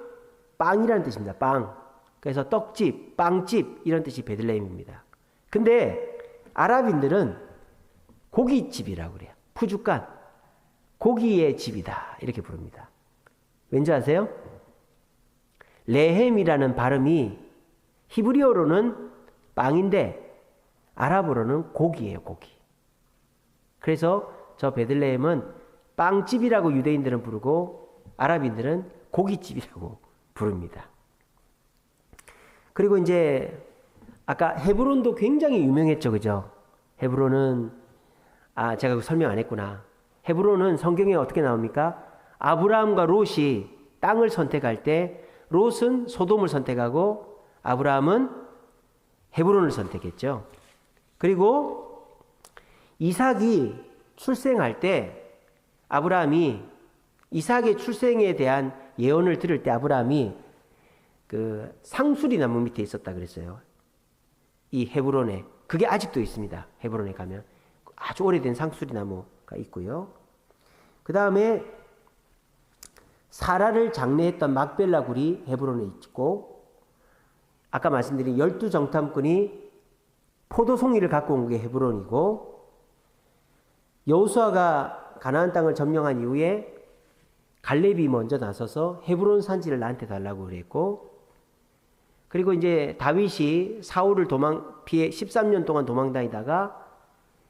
A: 빵이라는 뜻입니다. 빵. 그래서 떡집, 빵집 이런 뜻이 베들레헴입니다. 근데 아랍인들은 고깃집이라고 그래요. 푸주간. 고기의 집이다. 이렇게 부릅니다. 왠지 아세요? 레헴이라는 발음이 히브리어로는 빵인데 아랍어로는 고기예요. 고기. 그래서 저 베들레헴은 빵집이라고 유대인들은 부르고 아랍인들은 고깃집이라고 부릅니다. 그리고 이제 아까 헤브론도 굉장히 유명했죠. 그죠? 헤브론은 제가 설명 안 했구나. 헤브론은 성경에 어떻게 나옵니까? 아브라함과 롯이 땅을 선택할 때 롯은 소돔을 선택하고 아브라함은 헤브론을 선택했죠. 그리고 이삭이 출생할 때 아브라함이 이삭의 출생에 대한 예언을 들을 때 아브라함이 그 상수리 나무 밑에 있었다 그랬어요. 이 헤브론에. 그게 아직도 있습니다. 헤브론에 가면 아주 오래된 상수리 나무가 있고요. 그 다음에 사라를 장례했던 막벨라 굴이 헤브론에 있고, 아까 말씀드린 12정탐꾼이 포도송이를 갖고 온 게 헤브론이고, 여호수아가 가나안 땅을 점령한 이후에 갈렙이 먼저 나서서 헤브론 산지를 나한테 달라고 그랬고, 그리고 이제 다윗이 사울을 피해 13년 동안 도망다니다가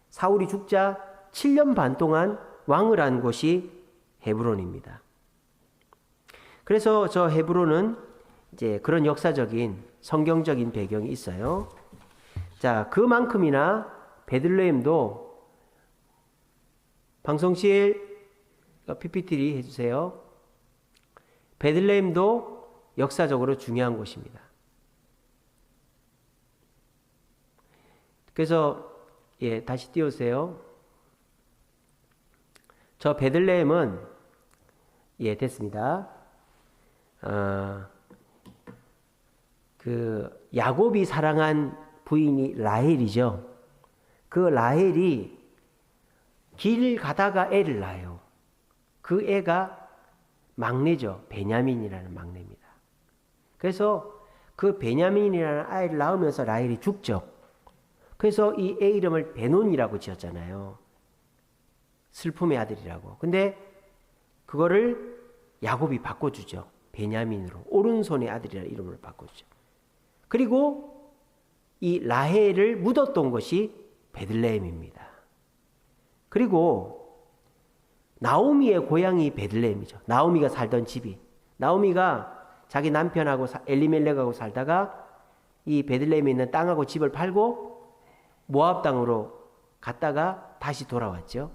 A: 사울이 죽자 7년 반 동안 왕을 한 곳이 헤브론입니다. 그래서 저 헤브론은 이제 그런 역사적인 성경적인 배경이 있어요. 자, 그만큼이나 베들레헴도 방송실 PPT 해주세요. 베들레헴도 역사적으로 중요한 곳입니다. 그래서 다시 띄우세요. 저 베들레헴은 됐습니다. 그 야곱이 사랑한 부인이 라헬이죠. 그 라헬이 길 가다가 애를 낳아요. 그 애가 막내죠. 베냐민이라는 막내입니다. 그래서 그 베냐민이라는 아이를 낳으면서 라헬이 죽죠. 그래서 이 애 이름을 베논이라고 지었잖아요. 슬픔의 아들이라고. 근데 그거를 야곱이 바꿔주죠. 베냐민으로. 오른손의 아들이라는 이름을 바꿔주죠. 그리고 이 라헬을 묻었던 것이 베들레헴입니다. 그리고 나오미의 고향이 베들레헴이죠. 나오미가 살던 집이. 나오미가 자기 남편하고 엘리멜렉하고 살다가 이 베들레헴에 있는 땅하고 집을 팔고 모압 땅으로 갔다가 다시 돌아왔죠.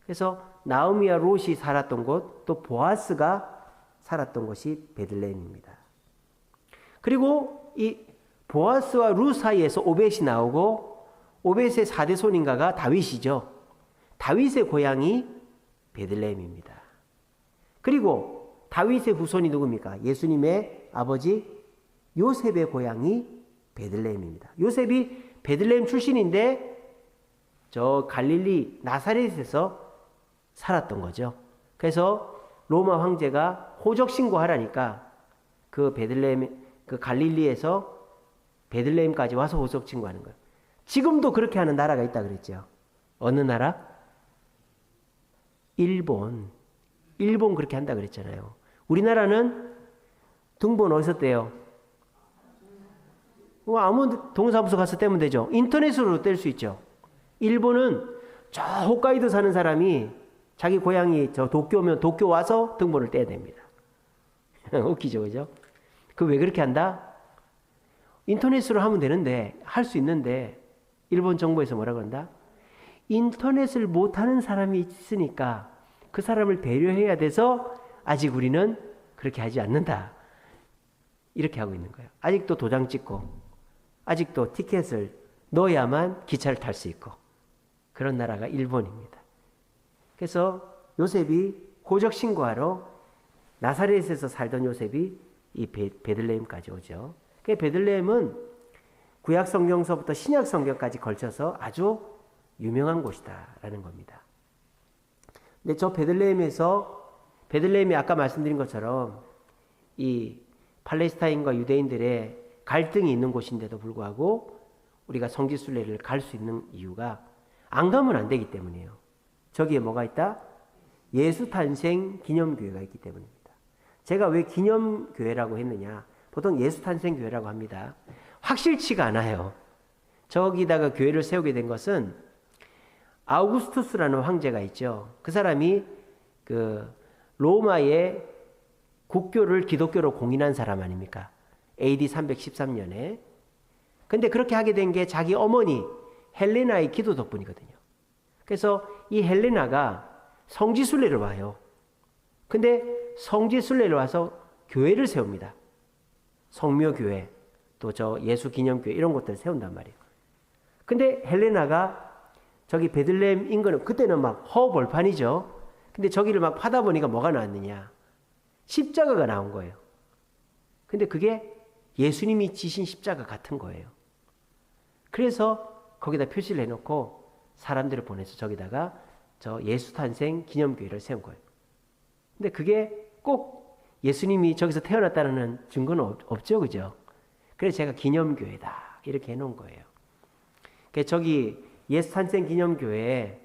A: 그래서 나오미와 롯이 살았던 곳, 또 보아스가 살았던 곳이 베들레헴입니다. 그리고 이 보아스와 룻 사이에서 오벳이 나오고, 오벳의 4대 손인가가 다윗이죠. 다윗의 고향이 베들레헴입니다. 그리고 다윗의 후손이 누굽니까? 예수님의 아버지 요셉의 고향이 베들레헴입니다. 요셉이 베들레헴 출신인데 저 갈릴리 나사렛에서 살았던 거죠. 그래서 로마 황제가 호적 신고하라니까 그 베들레헴, 그 갈릴리에서 베들레헴까지 와서 호적 신고하는 거예요. 지금도 그렇게 하는 나라가 있다 그랬죠. 어느 나라? 일본. 일본 그렇게 한다 그랬잖아요. 우리나라는 등본 어디서 떼요? 아무 동사무소 가서 떼면 되죠. 인터넷으로 뗄 수 있죠. 일본은 저 홋카이도 사는 사람이 자기 고향이 저 도쿄면 도쿄 와서 등본을 떼야 됩니다. 웃기죠, 그죠? 그 왜 그렇게 한다? 인터넷으로 하면 되는데, 할 수 있는데, 일본 정부에서 뭐라 그런다? 인터넷을 못하는 사람이 있으니까 그 사람을 배려해야 돼서 아직 우리는 그렇게 하지 않는다. 이렇게 하고 있는 거예요. 아직도 도장 찍고, 아직도 티켓을 넣어야만 기차를 탈 수 있고, 그런 나라가 일본입니다. 그래서 요셉이 호적 신고하러 나사렛에서 살던 요셉이 이 베들레헴까지 오죠. 그 베들레헴은 구약 성경서부터 신약 성경까지 걸쳐서 아주 유명한 곳이다라는 겁니다. 근데 저 베들레헴이 아까 말씀드린 것처럼 이 팔레스타인과 유대인들의 갈등이 있는 곳인데도 불구하고 우리가 성지순례를 갈 수 있는 이유가 안 가면 안 되기 때문이에요. 저기에 뭐가 있다? 예수 탄생 기념교회가 있기 때문입니다. 제가 왜 기념교회라고 했느냐? 보통 예수 탄생 교회라고 합니다. 확실치가 않아요. 저기다가 교회를 세우게 된 것은 아우구스투스라는 황제가 있죠. 그 사람이 그 로마의 국교를 기독교로 공인한 사람 아닙니까? AD 313년에. 근데 그렇게 하게 된 게 자기 어머니 헬레나의 기도 덕분이거든요. 그래서 이 헬레나가 성지순례를 와요. 근데 성지순례를 와서 교회를 세웁니다. 성묘교회, 또 저 예수기념교회 이런 것들을 세운단 말이에요. 근데 헬레나가 저기 베들레헴 인근은 그때는 막 허벌판이죠. 근데 저기를 막 파다 보니까 뭐가 나왔느냐? 십자가가 나온 거예요. 근데 그게 예수님이 지신 십자가 같은 거예요. 그래서 거기다 표시를 해놓고 사람들을 보내서 저기다가 저 예수 탄생 기념교회를 세운 거예요. 근데 그게 꼭 예수님이 저기서 태어났다는 증거는 없죠, 그죠? 그래서 제가 기념교회다 이렇게 해놓은 거예요. 저기 예수 탄생 기념교회에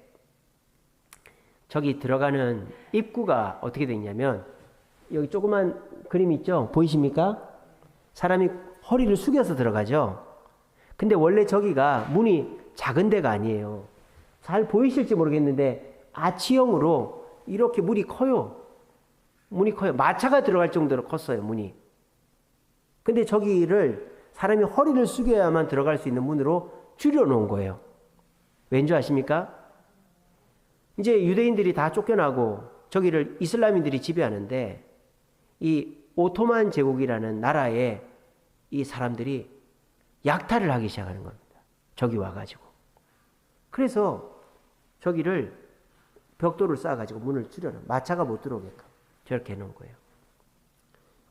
A: 저기 들어가는 입구가 어떻게 돼 있냐면 여기 조그만 그림 있죠? 보이십니까? 사람이 허리를 숙여서 들어가죠? 근데 원래 저기가 문이 작은 데가 아니에요. 잘 보이실지 모르겠는데 아치형으로 이렇게 문이 커요. 문이 커요. 마차가 들어갈 정도로 컸어요, 문이. 근데 저기를 사람이 허리를 숙여야만 들어갈 수 있는 문으로 줄여놓은 거예요. 왠지 아십니까? 이제 유대인들이 다 쫓겨나고 저기를 이슬람인들이 지배하는데 이 오토만 제국이라는 나라에 이 사람들이 약탈을 하기 시작하는 겁니다. 저기 와가지고. 그래서 저기를 벽돌을 쌓아가지고 문을 줄여놔. 마차가 못 들어오게끔 저렇게 해놓은 거예요.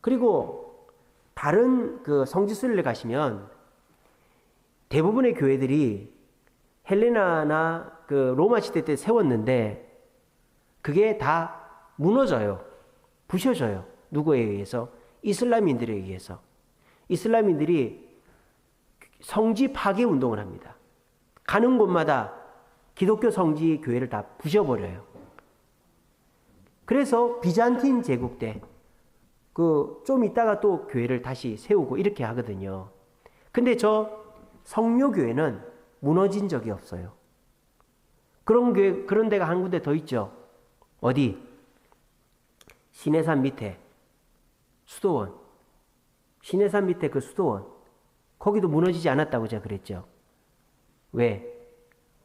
A: 그리고 다른 그 성지순례를 가시면 대부분의 교회들이 헬레나나 그 로마 시대 때 세웠는데 그게 다 무너져요. 부셔져요. 누구에 의해서? 이슬람인들에 의해서. 이슬람인들이 성지 파괴 운동을 합니다. 가는 곳마다 기독교 성지 교회를 다 부셔버려요. 그래서 비잔틴 제국 때 좀 있다가 또 교회를 다시 세우고 이렇게 하거든요. 근데 저 성묘교회는 무너진 적이 없어요. 그런 교회, 그런 데가 한 군데 더 있죠. 어디? 시내산 밑에 수도원. 시내산 밑에 그 수도원. 거기도 무너지지 않았다고 제가 그랬죠. 왜?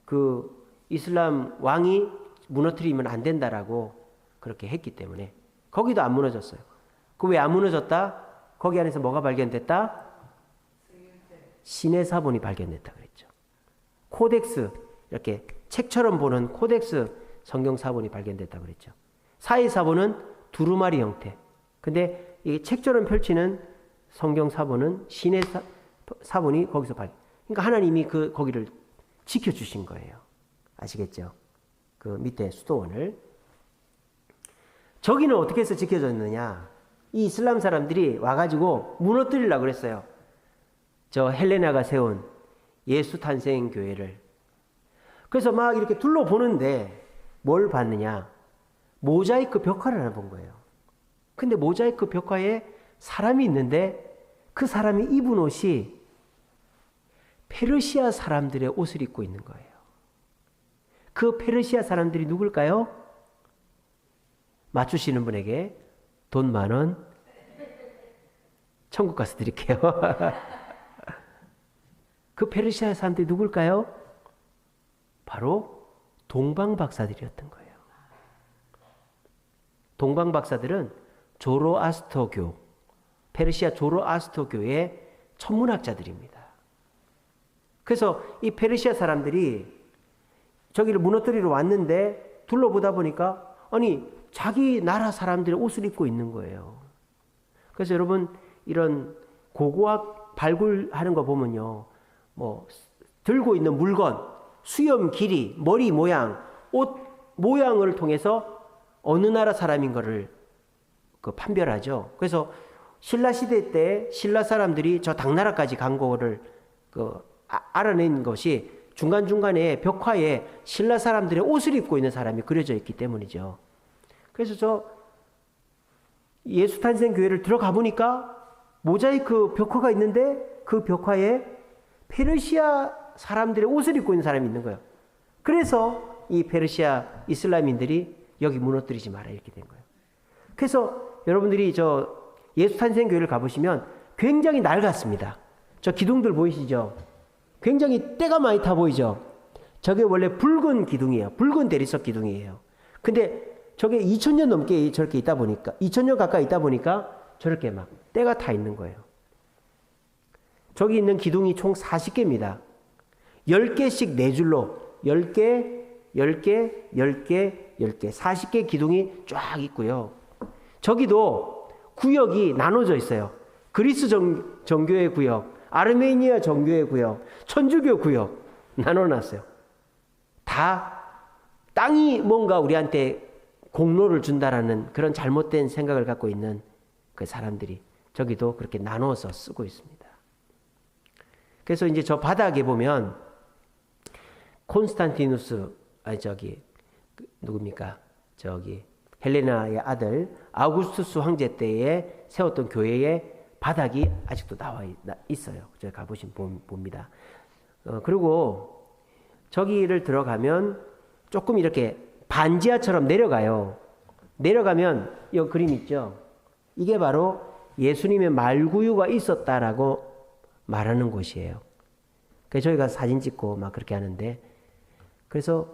A: 그 이슬람 왕이 무너뜨리면 안 된다라고 그렇게 했기 때문에 거기도 안 무너졌어요. 그 왜 안 무너졌다? 거기 안에서 뭐가 발견됐다? 신의 사본이 발견됐다 그랬죠. 코덱스, 이렇게 책처럼 보는 코덱스 성경 사본이 발견됐다 그랬죠. 사이 사본은 두루마리 형태. 근데 이 책처럼 펼치는 성경 사본은 신의 사본이 거기서 그러니까 하나님이 거기를 지켜주신 거예요. 아시겠죠? 그 밑에 수도원을. 저기는 어떻게 해서 지켜졌느냐? 이 이슬람 사람들이 와가지고 무너뜨리려고 그랬어요. 저 헬레나가 세운 예수 탄생 교회를. 그래서 막 이렇게 둘러보는데 뭘 봤느냐? 모자이크 벽화를 하나 본 거예요. 근데 모자이크 벽화에 사람이 있는데 그 사람이 입은 옷이 페르시아 사람들의 옷을 입고 있는 거예요. 그 페르시아 사람들이 누굴까요? 맞추시는 분에게 돈 10,000원 천국 가서 드릴게요. 그 페르시아 사람들이 누굴까요? 바로 동방박사들이었던 거예요. 동방박사들은 조로아스터교, 페르시아 조로아스터교의 천문학자들입니다. 그래서 이 페르시아 사람들이 저기를 무너뜨리러 왔는데 둘러보다 보니까 아니 자기 나라 사람들의 옷을 입고 있는 거예요. 그래서 여러분 이런 고고학 발굴하는 거 보면요, 뭐 들고 있는 물건, 수염 길이, 머리 모양, 옷 모양을 통해서 어느 나라 사람인 거를 판별하죠. 그래서 신라 시대 때 신라 사람들이 저 당나라까지 간 거를 알아낸 것이 중간중간에 벽화에 신라 사람들의 옷을 입고 있는 사람이 그려져 있기 때문이죠. 그래서 저 예수탄생교회를 들어가 보니까 모자이크 벽화가 있는데 그 벽화에 페르시아 사람들의 옷을 입고 있는 사람이 있는 거예요. 그래서 이 페르시아 이슬람인들이 여기 무너뜨리지 마라 이렇게 된 거예요. 그래서 여러분들이 저 예수탄생교회를 가보시면 굉장히 낡았습니다. 저 기둥들 보이시죠? 굉장히 때가 많이 타 보이죠? 저게 원래 붉은 기둥이에요. 붉은 대리석 기둥이에요. 근데 저게 2000년 넘게 저렇게 있다 보니까 2000년 가까이 있다 보니까 저렇게 막 때가 타 있는 거예요. 저기 있는 기둥이 총 40개입니다. 10개씩 4줄로 10개, 10개, 10개, 10개 40개 기둥이 쫙 있고요. 저기도 구역이 나눠져 있어요. 그리스 정교회 구역, 아르메니아 정교회 구역, 천주교 구역 나눠놨어요. 다 땅이 뭔가 우리한테 공로를 준다라는 그런 잘못된 생각을 갖고 있는 그 사람들이 저기도 그렇게 나눠서 쓰고 있습니다. 그래서 이제 저 바닥에 보면 콘스탄티누스, 누굽니까? 저기 헬레나의 아들 아우구스투스 황제 때에 세웠던 교회의 바닥이 아직도 나와 있어요. 제가 가보시면 봅니다. 그리고 저기를 들어가면 조금 이렇게 반지하처럼 내려가요. 내려가면 이 그림 있죠? 이게 바로 예수님의 말구유가 있었다라고 말하는 곳이에요. 그래서 저희가 사진 찍고 막 그렇게 하는데, 그래서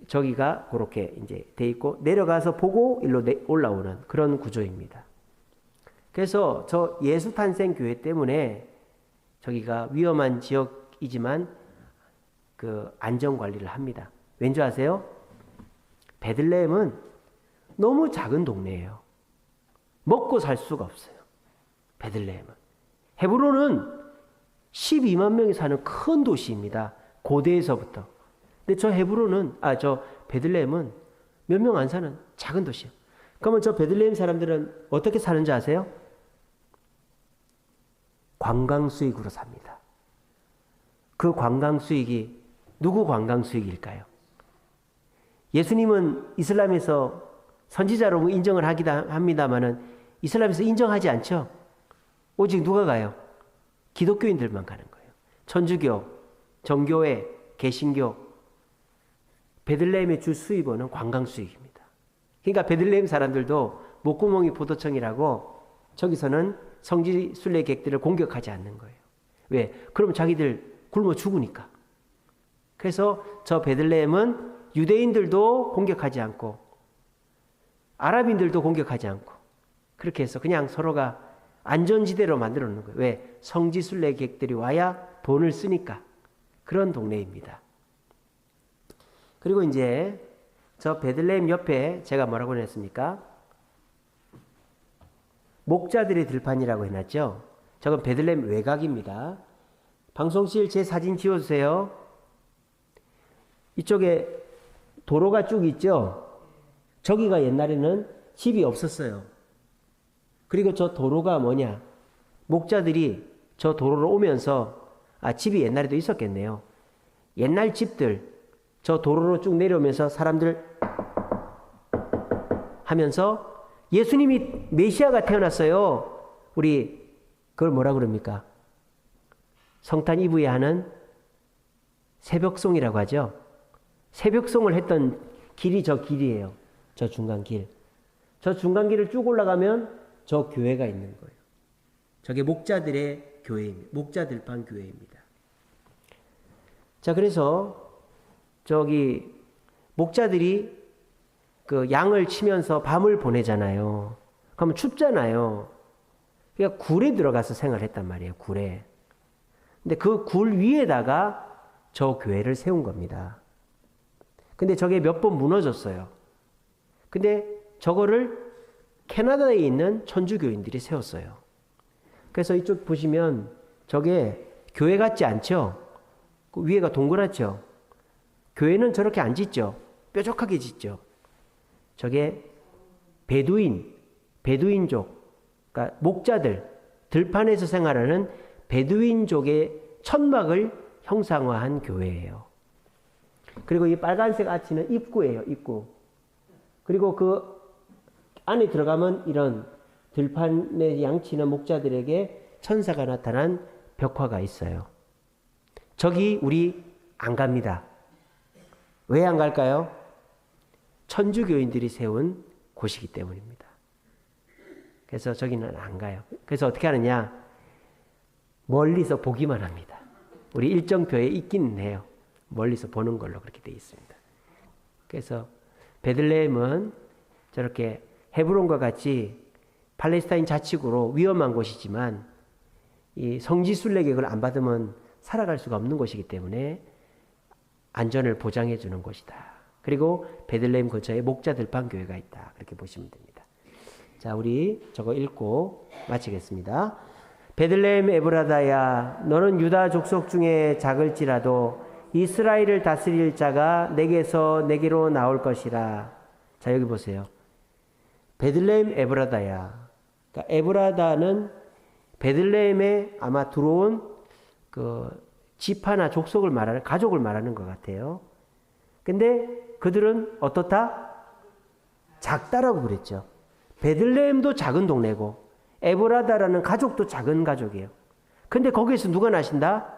A: 저기가 그렇게 이제 돼 있고 내려가서 보고 일로 올라오는 그런 구조입니다. 그래서 저 예수탄생교회 때문에 저기가 위험한 지역이지만 그 안전관리를 합니다. 왠지 아세요? 베들레헴은 너무 작은 동네예요. 먹고 살 수가 없어요. 베들레헴은. 헤브론은 12만 명이 사는 큰 도시입니다. 고대에서부터. 근데 저 헤브론은, 저 베들레헴은 몇 명 안 사는 작은 도시예요. 그러면 저 베들레헴 사람들은 어떻게 사는지 아세요? 관광 수익으로 삽니다. 그 관광 수익이 누구 관광 수익일까요? 예수님은 이슬람에서 선지자로 인정을 하기도 합니다만은 이슬람에서 인정하지 않죠. 오직 누가 가요? 기독교인들만 가는 거예요. 천주교, 정교회, 개신교, 베들레헴의 주 수입원은 관광 수익입니다. 그러니까 베들레헴 사람들도 목구멍이 포도청이라고 저기서는 성지 순례객들을 공격하지 않는 거예요. 왜? 그럼 자기들 굶어 죽으니까. 그래서 저 베들레헴은 유대인들도 공격하지 않고 아랍인들도 공격하지 않고 그렇게 해서 그냥 서로가 안전지대로 만들어 놓는 거예요. 왜? 성지 순례객들이 와야 돈을 쓰니까. 그런 동네입니다. 그리고 이제 저 베들레헴 옆에 제가 뭐라고 했습니까? 목자들의 들판이라고 해놨죠. 저건 베들레헴 외곽입니다. 방송실 제 사진 지워주세요. 이쪽에 도로가 쭉 있죠. 저기가 옛날에는 집이 없었어요. 그리고 저 도로가 뭐냐? 목자들이 저 도로로 오면서 집이 옛날에도 있었겠네요. 옛날 집들 저 도로로 쭉 내려오면서 사람들 하면서 예수님이 메시아가 태어났어요. 우리 그걸 뭐라 그럽니까? 성탄 이브에 하는 새벽송이라고 하죠. 새벽송을 했던 길이 저 길이에요. 저 중간길. 저 중간길을 쭉 올라가면 저 교회가 있는 거예요. 저게 목자들의 교회입니다. 목자들판 교회입니다. 자, 그래서 저기 목자들이 그 양을 치면서 밤을 보내잖아요. 그러면 춥잖아요. 그러니까 굴에 들어가서 생활했단 말이에요. 굴에. 근데 그 굴 위에다가 저 교회를 세운 겁니다. 근데 저게 몇 번 무너졌어요. 근데 저거를 캐나다에 있는 천주교인들이 세웠어요. 그래서 이쪽 보시면 저게 교회 같지 않죠? 그 위에가 동그랗죠? 교회는 저렇게 안 짓죠? 뾰족하게 짓죠? 저게 베두인족, 그러니까 목자들, 들판에서 생활하는 베두인족의 천막을 형상화한 교회예요. 그리고 이 빨간색 아치는 입구예요, 입구. 그리고 그 안에 들어가면 이런 들판에 양치는 목자들에게 천사가 나타난 벽화가 있어요. 저기 우리 안 갑니다. 왜 안 갈까요? 천주교인들이 세운 곳이기 때문입니다. 그래서 저기는 안 가요. 그래서 어떻게 하느냐? 멀리서 보기만 합니다. 우리 일정표에 있기는 해요. 멀리서 보는 걸로 그렇게 되어 있습니다. 그래서 베들레헴은 저렇게 헤브론과 같이 팔레스타인 자치구로 위험한 곳이지만 이 성지순례객을 안 받으면 살아갈 수가 없는 곳이기 때문에 안전을 보장해 주는 곳이다. 그리고 베들레헴 근처에 목자들판 교회가 있다. 그렇게 보시면 됩니다. 자, 우리 저거 읽고 마치겠습니다. 베들레헴 에브라다야, 너는 유다 족속 중에 작을지라도 이스라엘을 다스릴 자가 내게서 내게로 나올 것이라. 자, 여기 보세요. 베들레헴 에브라다야. 그러니까 에브라다는 베들레헴에 아마 들어온 그 지파나 족속을 말하는, 가족을 말하는 것 같아요. 근데 그들은 어떻다? 작다라고 그랬죠. 베들레헴도 작은 동네고 에브라다라는 가족도 작은 가족이에요. 근데 거기에서 누가 나신다?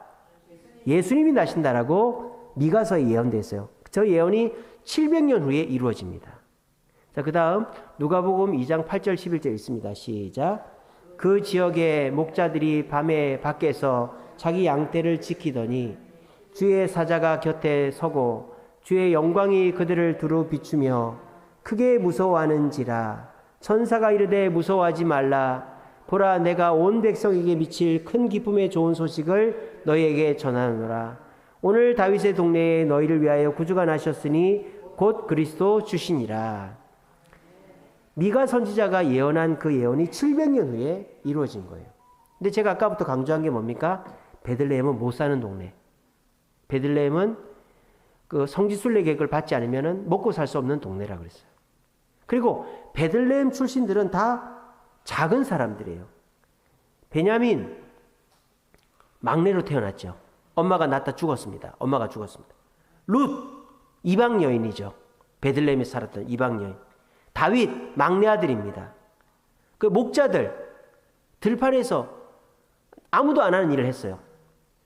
A: 예수님이 나신다라고 미가서에 예언되어 있어요. 저 예언이 700년 후에 이루어집니다. 자, 그 다음 누가복음 2장 8절 11절 있습니다. 시작. 그 지역의 목자들이 밤에 밖에서 자기 양떼를 지키더니 주의 사자가 곁에 서고 주의 영광이 그들을 두루 비추며 크게 무서워하는지라. 천사가 이르되 무서워하지 말라. 보라, 내가 온 백성에게 미칠 큰 기쁨의 좋은 소식을 너희에게 전하노라. 오늘 다윗의 동네에 너희를 위하여 구주가 나셨으니 곧 그리스도 주시니라. 미가 선지자가 예언한 그 예언이 700년 후에 이루어진 거예요. 근데 제가 아까부터 강조한 게 뭡니까? 베들레헴은 못 사는 동네. 베들레헴은 그 성지순례객을 받지 않으면 먹고 살 수 없는 동네라 그랬어요. 그리고 베들레헴 출신들은 다 작은 사람들이에요. 베냐민 막내로 태어났죠. 엄마가 낳다 죽었습니다. 엄마가 죽었습니다. 룻 이방 여인이죠. 베들레헴에 살았던 이방 여인. 다윗 막내 아들입니다. 그 목자들 들판에서 아무도 안 하는 일을 했어요.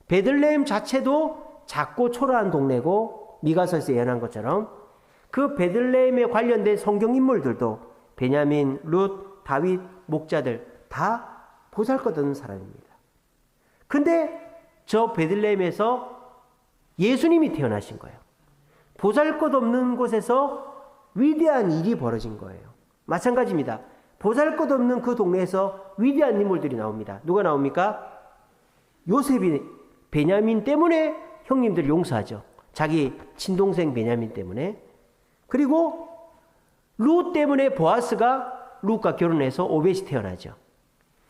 A: 베들레헴 자체도 작고 초라한 동네고 미가서에서 예언한 것처럼 그 베들레헴에 관련된 성경 인물들도 베냐민, 룻, 다윗, 목자들 다 보잘것없는 사람입니다. 근데 저 베들레헴에서 예수님이 태어나신 거예요. 보잘것없는 곳에서 위대한 일이 벌어진 거예요. 마찬가지입니다. 보잘것없는 그 동네에서 위대한 인물들이 나옵니다. 누가 나옵니까? 요셉이 베냐민 때문에 형님들 용서하죠. 자기 친동생 베냐민 때문에. 그리고 룻 때문에 보아스가 룻과 결혼해서 오벳이 태어나죠.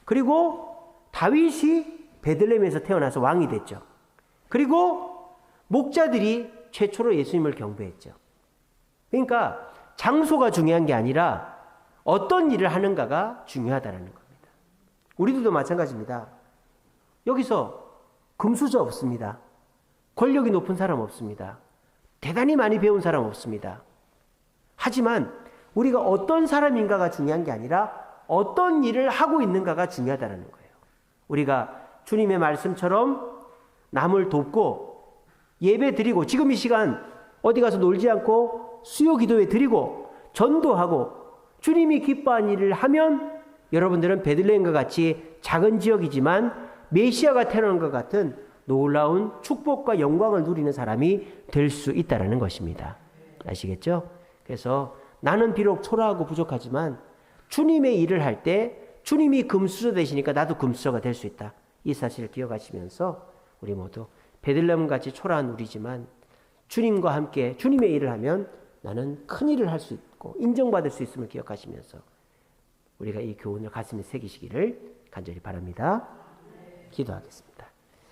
A: 그리고 다윗이 베들레헴에서 태어나서 왕이 됐죠. 그리고 목자들이 최초로 예수님을 경배했죠. 그러니까 장소가 중요한 게 아니라 어떤 일을 하는가가 중요하다는 겁니다. 우리들도 마찬가지입니다. 여기서 금수저 없습니다. 권력이 높은 사람 없습니다. 대단히 많이 배운 사람 없습니다. 하지만 우리가 어떤 사람인가가 중요한 게 아니라 어떤 일을 하고 있는가가 중요하다는 거예요. 우리가 주님의 말씀처럼 남을 돕고 예배 드리고 지금 이 시간 어디 가서 놀지 않고 수요 기도회 드리고 전도하고 주님이 기뻐한 일을 하면 여러분들은 베들레헴과 같이 작은 지역이지만 메시아가 태어난 것 같은 놀라운 축복과 영광을 누리는 사람이 될 수 있다는 것입니다. 아시겠죠? 그래서 나는 비록 초라하고 부족하지만 주님의 일을 할 때 주님이 금수저 되시니까 나도 금수저가 될 수 있다. 이 사실을 기억하시면서 우리 모두 베들레헴같이 초라한 우리지만 주님과 함께 주님의 일을 하면 나는 큰 일을 할 수 있고 인정받을 수 있음을 기억하시면서 우리가 이 교훈을 가슴에 새기시기를 간절히 바랍니다. 기도하겠습니다.